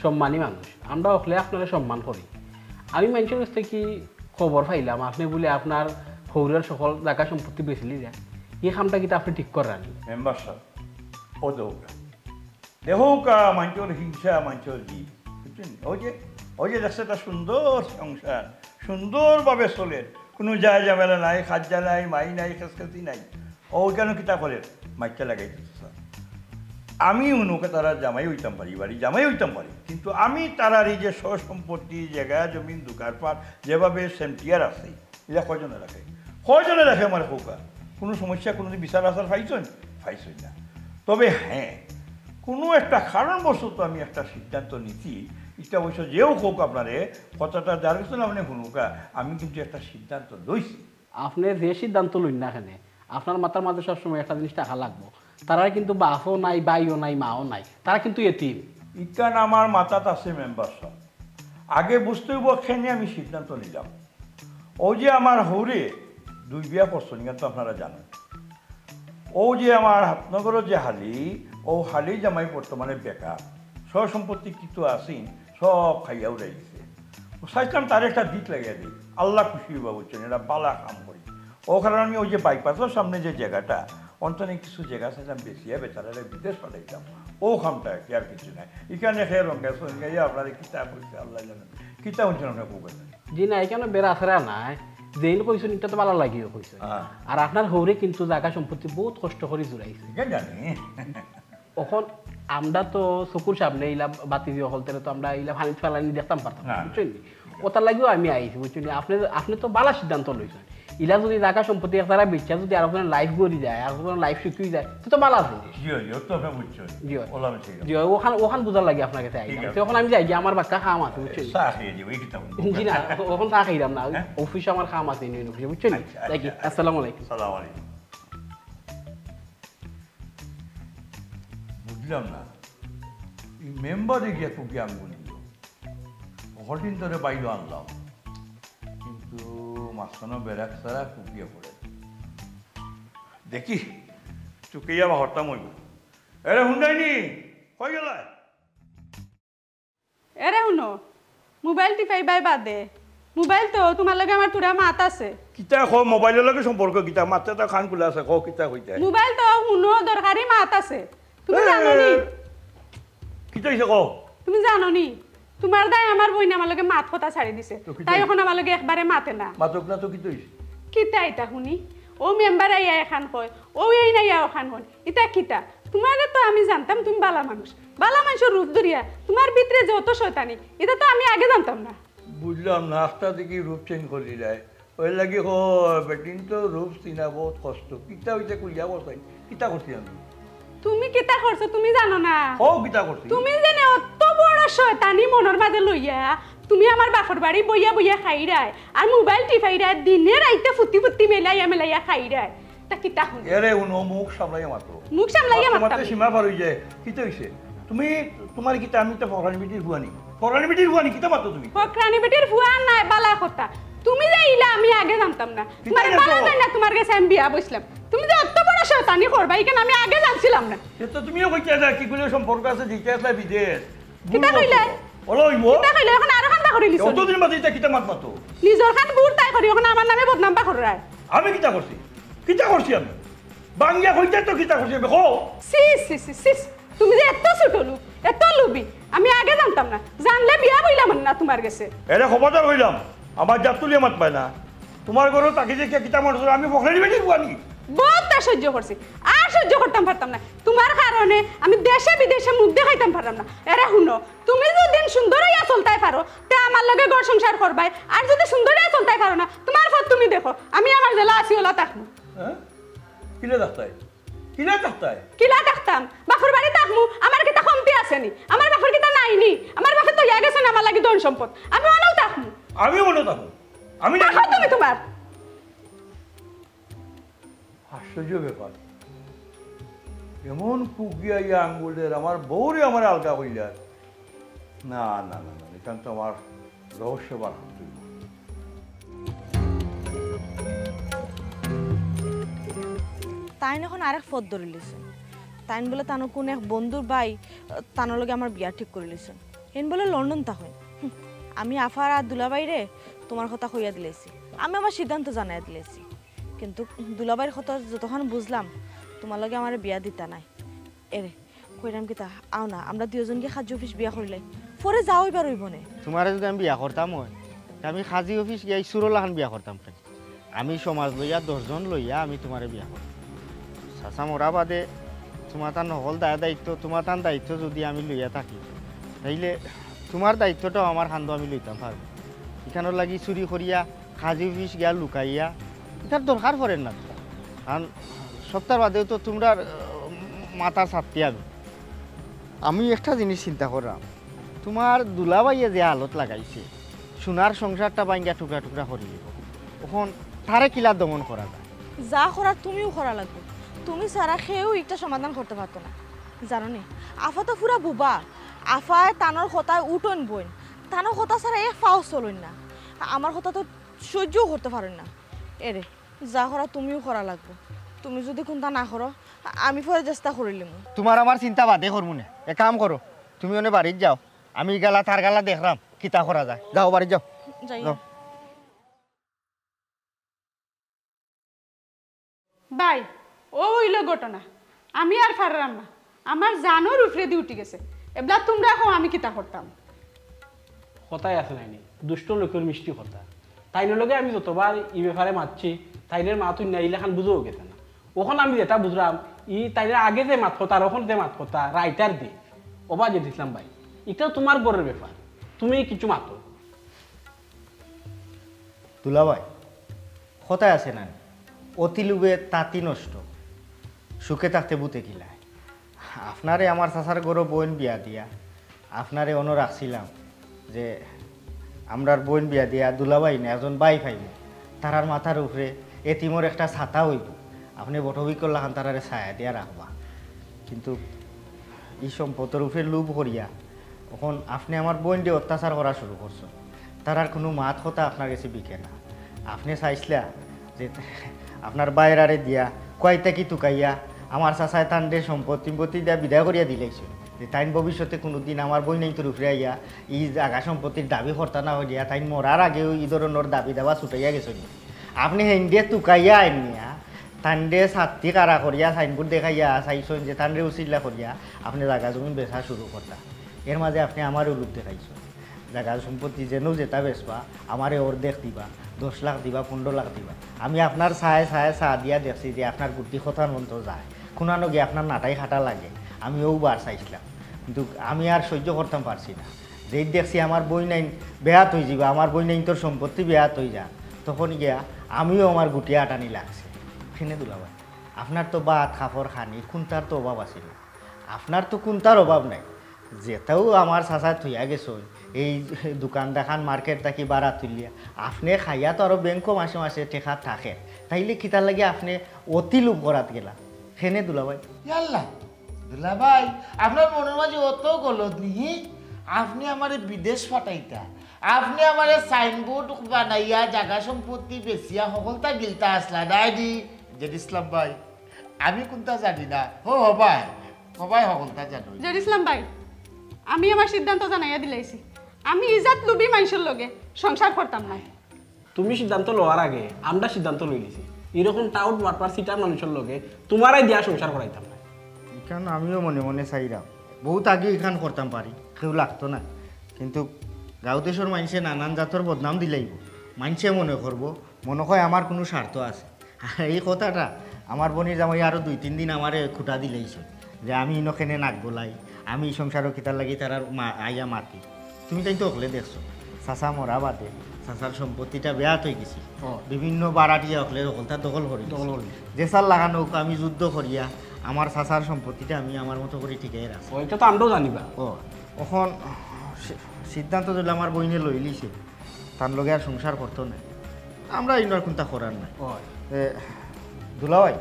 সম্মানী মানুষ আমরা হলে আপনারা সম্মান করি আমি মানুষের কাছ থেকে খবর পাইলাম আপনি বলে আপনার ফৌরের সকল জায়গা সম্পত্তি বেছিলি যায় এই কামটা কিন্তু আপনি ঠিক করেন মেম্বার সাহেব ও দৌকা দেহৌকা মানুষের হিংসা মানুষের দিক বুঝছেন ওই যে দেখছে একটা সুন্দর সংসার সুন্দরভাবে চলে কোনো যায় ঝামেলা নাই খাজ্জা নাই মাই নাই খেসখেসি নাই ও কেন কিতা করে মাইকটা লাগাই দিচ্ছে স্যার আমি উনুকে তারা জামাই হইতাম পারি বাড়ি জামাই হইতাম পারি কিন্তু আমি তারার এই যে সম্পত্তি জায়গা জমিন দোকানপাট যেভাবে সেমটিয়ার আছে এটা কজনে রাখে আমার খোকা কোনো সমস্যা কোনোদিন বিচার আসার পাইছই না তবে হ্যাঁ কোনো একটা কারণবশত আমি একটা সিদ্ধান্ত নিচ্ছি এটা অবশ্য যেও হোক আপনারে কথাটা যার কিছু না মানে হুনুকা আমি কিন্তু একটা সিদ্ধান্ত লইছি আপনি যে সিদ্ধান্ত লইন না এখানে আপনার মাথার মাঝে সবসময় একটা জিনিস টাকা লাগবো তারা কিন্তু বাপও নাই বাইও নাই মাও নাই তারা কিন্তু এতিম ইকান আমার মাথাত আছে মেম্বার সব আগে বুঝতে হইব খেনে আমি সিদ্ধান্ত নিলাম ও যে আমার হৌরে 2 বিয়া করছেন তো আপনারা জানেন ও যে আমার হাতনগরের যে ও হালি জামাই বর্তমানে বেকার সব সম্পত্তি কিছু আসিন সব খাইয়া উড়াই গেছে চাইছিলাম তার একটা দিক লাগিয়ে দিই আল্লাহ খুশি হইবা বলছেন এটা বালা কাম করি ও কারণে আমি ওই যে বাইপাসের সামনে যে জায়গাটা অন্তনে কিছু জায়গা চাইলাম বেশিয়া বেচারা বিদেশ পাঠাইতাম ও খামটা কি আর কিছু নাই এখানে খেয়ে রঙা সঙ্গে আপনার কিতাব হয়েছে আল্লাহ জানেন কিতাব হচ্ছেন আপনার খুব জি না এখানে বেড়া আসরা নাই যেইন কইছেন এটা তো ভালো লাগিও কইছে আর আপনার হৌরে কিন্তু জায়গা সম্পত্তি বহুত কষ্ট করে জুড়াইছে জানি এখন আমরা তো চকুর সামনে ইলা বাতি দিয়ে হলতে তো আমরা ইলা পানি ফেলানি দেখতাম পারতাম বুঝছেন ওটার লাগেও আমি আইছি বুঝছেন আপনি তো ভালো সিদ্ধান্ত লইছেন ইলা যদি জায়গা সম্পত্তি তারা বেচা যদি আর কোনো লাইফ গড়ি যায় আর কোনো লাইফ শিখুই যায় তো ভালো আছে জি ওখান বুঝার লাগে আপনার কাছে আইলাম তখন আমি যাই যে আমার বাক্কা খাম আছে বুঝছেন জি না ওখান চা খাইলাম না অফিসে আমার খাম আছে ইউনিয়ন অফিসে বুঝছেন দেখি আসসালামু আলাইকুম বুঝলাম না এই মেম্বারে গিয়ে কুকি আঙ্গুল দিল হটিন ধরে বাইরে আনলাম কিন্তু মাঝখানে বেড়াক ছাড়া কুকিয়ে পড়ে দেখি চুকিয়া বা হরতাম হইব এরে হুন্ডাইনি কই গেল এরে শুনো মোবাইল টিপাইবাই বাদে মোবাইল তো তোমার লগে আমার তুরা মাত আছে কিতা খ মোবাইলের লগে সম্পর্ক কিতা মাত্রা তো খান খুলে আছে খ কিতা কইতা মোবাইল তো শুনো দরকারি মাত আছে তুমি জানো নি কিতা হইছে ক তুমি জানো নি তোমার দাই আমার বইন আমার লগে মাত কথা ছাড়ি দিছে তাই এখন আমার লগে একবারে মাতে না মাতক না তো কিতা হইছে কিতা এটা শুনি ও মেম্বার আইয়া এখান কয় ও এই না ইয়া ওখান হন এটা কিতা তোমারে তো আমি জানতাম তুমি বালা মানুষের রূপ ধরিয়া তোমার ভিতরে যত শয়তানি এটা তো আমি আগে জানতাম না বুঝলাম না আস্তা দেখি রূপ চেঞ্জ করলি যায় ওই লাগি হ বেটিন তো রূপ চিনা বহুত কষ্ট কিতা হইতে কুলিয়া বসাই কিতা করছি আমি তুমি কিতা করছো তুমি জানো না ও কিতা করছি তুমি জানে অত বড় শয়তানি মনের মাঝে লইয়া তুমি আমার বাপর বাড়ি বইয়া বইয়া খাইরায় আর মোবাইল টিপাইরায় দিনে রাইতে ফুটি ফুটি মেলাইয়া মেলাইয়া খাইরায় তা কিতা হল এরে উনো মুখ সামলাইয়া মাত্র মুখ সামলাইয়া তোমার মারতাম সীমা পার হই যায় কিতা হইছে তুমি তোমার কিতা আমি তো ফরানি বিটির হুয়ানি ফরানি বিটির হুয়ানি কিতা মাত্র তুমি ফকরানি বেটির ফুয়া নাই বালা কথা তুমি যে ইলা আমি আগে জানতাম না তোমার বালা নাই না তোমার কাছে আমি বিয়া বসলাম তুমি যে অত বড় শয়তানি করবা এখানে আমি আগে জানছিলাম না সে তো তুমিও কইতে যা কি গুলো সম্পর্ক আছে দিতে আসলে বিদেশ কিতা কইলে ওলো হইব কিতা কইলে এখন আর খান বাকরি লিছো কতদিন বাদে এটা কিতা মাত মাতো নিজর খান বুর তাই করি এখন আমার নামে বদনাম বা করায় আমি কিতা করছি আমি বাঙ্গিয়া কইতে তো কিতা করছি আমি কও সিস তুমি যে এত ছোট লোক এত লোভী আমি আগে জানতাম না জানলে বিয়া বইলাম না তোমার কাছে এরে খবরদার হইলাম আমার জাত তুলিয়ে মাত পায় না তোমার ঘরে তাকে যে কিতা মারছো আমি ফখরানি বিটির হুয়ানি বহুত তা সহ্য করছি আর সহ্য করতাম পারতাম না তোমার কারণে আমি দেশে বিদেশে মুখ দেখাইতাম পারতাম না এরা শুনো তুমি যদি সুন্দর হইয়া চলতাই পারো তে আমার লগে ঘর সংসার করবাই আর যদি সুন্দর হইয়া চলতাই পারো না তোমার পথ তুমি দেখো আমি আমার জেলা আসি ওলা থাকবো হ্যাঁ কিলে দেখতাই কিলা থাকতাম বাপর বাড়ি থাকমু আমার কিতা কমতি আসেনি আমার বাপর কিতা নাইনি আমার বাপর তো ইয়া গেছে না আমার লাগি ধন সম্পদ আমি অনেও থাকমু আমি মনে থাকবো আমি দেখো তুমি তোমার আশ্চর্য ব্যাপার এমন কুকিয়া ইয়া আঙ্গুলের আমার বউরে আমার আলগা হইলার না না না না এখান তো আমার রহস্য বার করতে হইব। তাইন এখন আরেক পথ ধরে লিছেন তাইন বলে তানো কোন এক বন্ধুর ভাই তানোর লগে আমার বিয়া ঠিক করে লিছেন এন বলে লন্ডন তা হয় আমি আফার আর দুলাবাইরে তোমার কথা কইয়া দিলেছি আমি আমার সিদ্ধান্ত জানাই দিলেছি কিন্তু দুলাবাইর কথা যতক্ষণ বুঝলাম তোমার লগে আমার বিয়া দিতা নাই এরে কইরাম কিতা আও না আমরা দুজনকে খাদ্য অফিস বিয়া করিলে পরে যাওই বার হইব না তোমার যদি আমি বিয়া করতাম হয় আমি খাজি অফিস গিয়ে সুরলাখান বিয়া করতাম কেন আমি সমাজ লইয়া 10 জন লইয়া আমি তোমারে বিয়া করতাম চাচা মরা বাদে তোমার তার নহল দায়িত্ব তোমার তার দায়িত্ব যদি আমি লইয়া থাকি তাইলে তোমার দায়িত্বটাও আমার খান্দ আমি লইতাম পারবো এখানোর লাগি চুরি করিয়া খাজি অফিস গিয়া লুকাইয়া এটার দরকার পড়েন না কারণ সপ্তাহ বাদেও তো তোমরা মাথার ছাত্রী আমি একটা জিনিস চিন্তা করলাম তোমার দুলাবাইয়ে যে হালত লাগাইছে সোনার সংসারটা ভাঙ্গা টুকরা টুকরা করে দিব তখন তারে কিলা দমন করা যায় যা করার তুমিও করা লাগবে তুমি সারা খেয়েও একটা সমাধান করতে পারতো না জানো নি আফা তো পুরা বুবা আফায় তানোর কথায় উঠন বইন তানোর কথা ছাড়া এক ফাও চলুন না আমার কথা তো সহ্যও করতে পারেন না এরে যা করা তুমিও করা লাগবে তুমি যদি কোনটা না করো আমি পরে চেষ্টা করিলাম তোমার আমার চিন্তা বাদে করবো না এক কাম করো তুমি ওনে বাড়ির যাও আমি গালা তার গালা দেখলাম কিতা করা যায় যাও বাড়ি যাও যাই যাও ভাই ও হইল ঘটনা আমি আর পারলাম না আমার জানোর উফরে দিয়ে উঠে গেছে এবলা তোমরা এখন আমি কিতা করতাম কথাই আছে নাইনি দুষ্ট লোকের মিষ্টি কথা তাইনের লগে আমি যতবার ই ব্যাপারে মারছি তাইনের মা তুই না ইলাখান বুঝেও গেছে না ওখানে আমি যেটা বুঝলাম ই তাইনের আগে যে মাত কথা আর ওখান যে মাত কথা রাইটার দিয়ে ওবা যে দিছিলাম ভাই এটাও তোমার গড়ের ব্যাপার তুমি কিছু মাতো দুলাভাই কথায় আছে না অতি লোভে তাঁতি নষ্ট সুখে থাকতে বুতে কিলায় আপনারে আমার চাচার গরো বোন বিয়া দিয়া আপনারে অন্য রাখছিলাম যে আমরার বোন বিয়া দিয়া দুলাভাই না একজন বাই ফাইব তারার মাথার উপরে এতিমর একটা ছাতা হইব আপনি বটবি করলাম তারারে ছায়া দিয়া রাখবা কিন্তু এই সম্পদের উপরে লোভ করিয়া তখন আপনি আমার বোন দিয়ে অত্যাচার করা শুরু করছো তারার কোনো মাত কথা আপনার কাছে বিকে না আপনি চাইছিলা যে আপনার বাইরারে দিয়া কয়টা কি টুকাইয়া আমার চাচায় তান্ডে সম্পত্তি দিয়া বিদায় করিয়া দিলাইছে যে তাইন ভবিষ্যতে কোনোদিন আমার বই নাই তোর উপরে আইয়া ই জাগা সম্পত্তির দাবি কর্তা না হইয়া তাইন মরার আগেও ই ধরনের দাবি দাবা ছুটাইয়া গেছেন আপনি হেন দিয়ে টুকাইয়া আইনিয়া তান্ডে ছাত্রী কারা করিয়া সাইনবোর্ড দেখাইয়া চাইছেন যে তান্ডে উচিল্লা করিয়া আপনি জাগা জমি বেচা শুরু করতা এর মাঝে আপনি আমারও লোক দেখাইছেন জাগা সম্পত্তি যেন যেটা বেচবা আমারে অর্ধেক দিবা 10 লাখ দিবা 15 লাখ দিবা আমি আপনার ছায় চা দিয়া দেখছি যে আপনার বুদ্ধি কথার মন্ত্র যায় কোনানো গিয়ে আপনার নাটাই খাটা লাগে আমি বার চাইছিলাম কিন্তু আমি আর সহ্য করতাম পারছি না যেই দেখছি আমার বই নাই বেহাত হয়ে যাবা আমার বই নাই তোর সম্পত্তি বেহাত হয়ে যা তখন গিয়া আমিও আমার গুটিয়া আটানি লাগছে খেনে দুলাভাই আপনার তো বাত খাফর খানি কোনটার তো অভাব আছিল আপনার তো কোনটার অভাব নাই যেটাও আমার চাচায় থইয়া গেছ এই দোকান দেখান মার্কেট থাকি বাড়া তুলিয়া আপনি খাইয়া তো আরো ব্যাংকও মাসে মাসে টেকা থাকে তাইলে কিতার লাগে আপনি অতি লোভ করাত গেলা খেনে দুলাভাই ইয়াল্লা দুলা ভাই আপনার মনের মাঝে অত গলত নিহি আপনি আমার বিদেশ পাঠাইতা আপনি আমার সাইনবোর্ড বানাইয়া জায়গা সম্পত্তি বেচিয়া সকলতা গিলতা আসলা ডাইডি জেড ইসলাম ভাই আমি কোনটা জানি না হবাই সবাই সকলতা জানো জেড ইসলাম ভাই আমি আমার সিদ্ধান্ত জানাইয়া দিলাইছি আমি ইজাত লুবি মানুষের লগে সংসার করতাম না তুমি সিদ্ধান্ত লওয়ার আগে আমরা সিদ্ধান্ত লই লিছি এরকম টাউট বাটপার সিটার মানুষের লগে তোমারাই দিয়া সংসার করাইতাম না এখান আমিও মনে মনে চাইলাম বহুত আগে এখান করতাম পারি কেউ লাগতো না কিন্তু গাঁও দেশের মানুষে নানান জাতর বদনাম দিলাইব মানুষে মনে করবো মনে হয় আমার কোনো স্বার্থ আছে আর এই কথাটা আমার বোনের জামাই আরও 2-3 দিন আমারে খুঁটা দিলেইছে যে আমি ইনখানে নাক গোলাই আমি সংসারও কিতার লাগি তার আইয়া মাতি তুমি তাই তো হলে দেখছো চাচা মরা বাদে চাচার সম্পত্তিটা বেয়াত হয়ে গেছি বিভিন্ন বাড়াটিয়া হলে হলতা দখল করি যে সাল লাগানো আমি যুদ্ধ করিয়া আমার চাচার সম্পত্তিটা আমি আমার মতো করে ঠিকই রাখছি ওইটা তো আমরাও জানিবা ও এখন সিদ্ধান্ত যদি আমার বইনে লই লিছে তার লগে আর সংসার করতো না আমরা ইনার কোনটা করার না দুলাভাই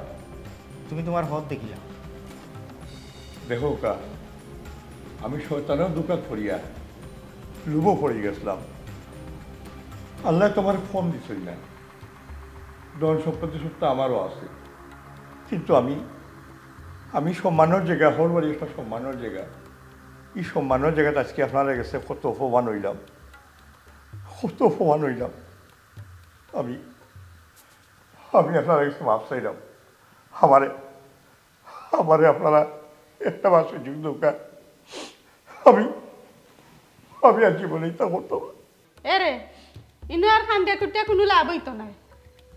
তুমি তোমার হদ দেখিলা দেখো কা আমি শয়তানের দোকান পড়িয়া লুবো পড়ে গেছিলাম আল্লাহ তোমার ফোন দিছই না ধন সম্পত্তি সত্য আমারও আছে কিন্তু আমি সম্মানের জায়গা হর বাড়ি একটা সম্মানের জায়গা এই সম্মানের জায়গাটা আজকে আপনারা গেছে কত অপমান হইলাম আমি আপনারা কাছে মাপ চাইলাম আমারে আপনারা একটা বার সুযোগ দোকান আমি আর জীবনেই তা করতাম না। এরে ইনো আর খান্দিয়া কুটিয়া কোনো লাভ হইতো না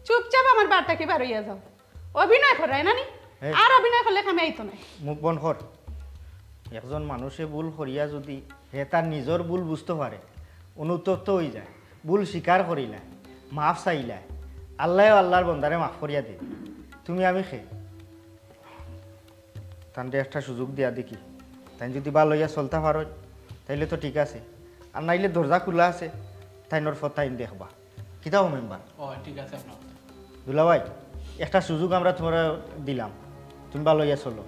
চুপচাপ আমার বারটাকে বার হইয়া যাও অভিনয় করাই না নি আর অভিনয় করলে খামে আইতো না মুখ বন কর একজন মানুষে ভুল করিয়া যদি হে তার নিজের ভুল বুঝতে পারে অনুতপ্ত হয়ে যায় ভুল স্বীকার করিলা মাফ চাইলা আল্লাহ আল্লাহর বন্দারে মাফ করিয়া দে তুমি আমি খে তান্ডে একটা সুযোগ দিয়া দেখি তাই যদি বা লইয়া চলতে পারো তাইলে তো ঠিক আছে আর নাইলে দরজা খোলা আছে তাইনোর ফত তাইন দেখবা কিতাও মেম্বার ঠিক আছে আপনার দুলাভাই একটা সুযোগ আমরা তোমরা দিলাম তুমি বা লইয়া চলো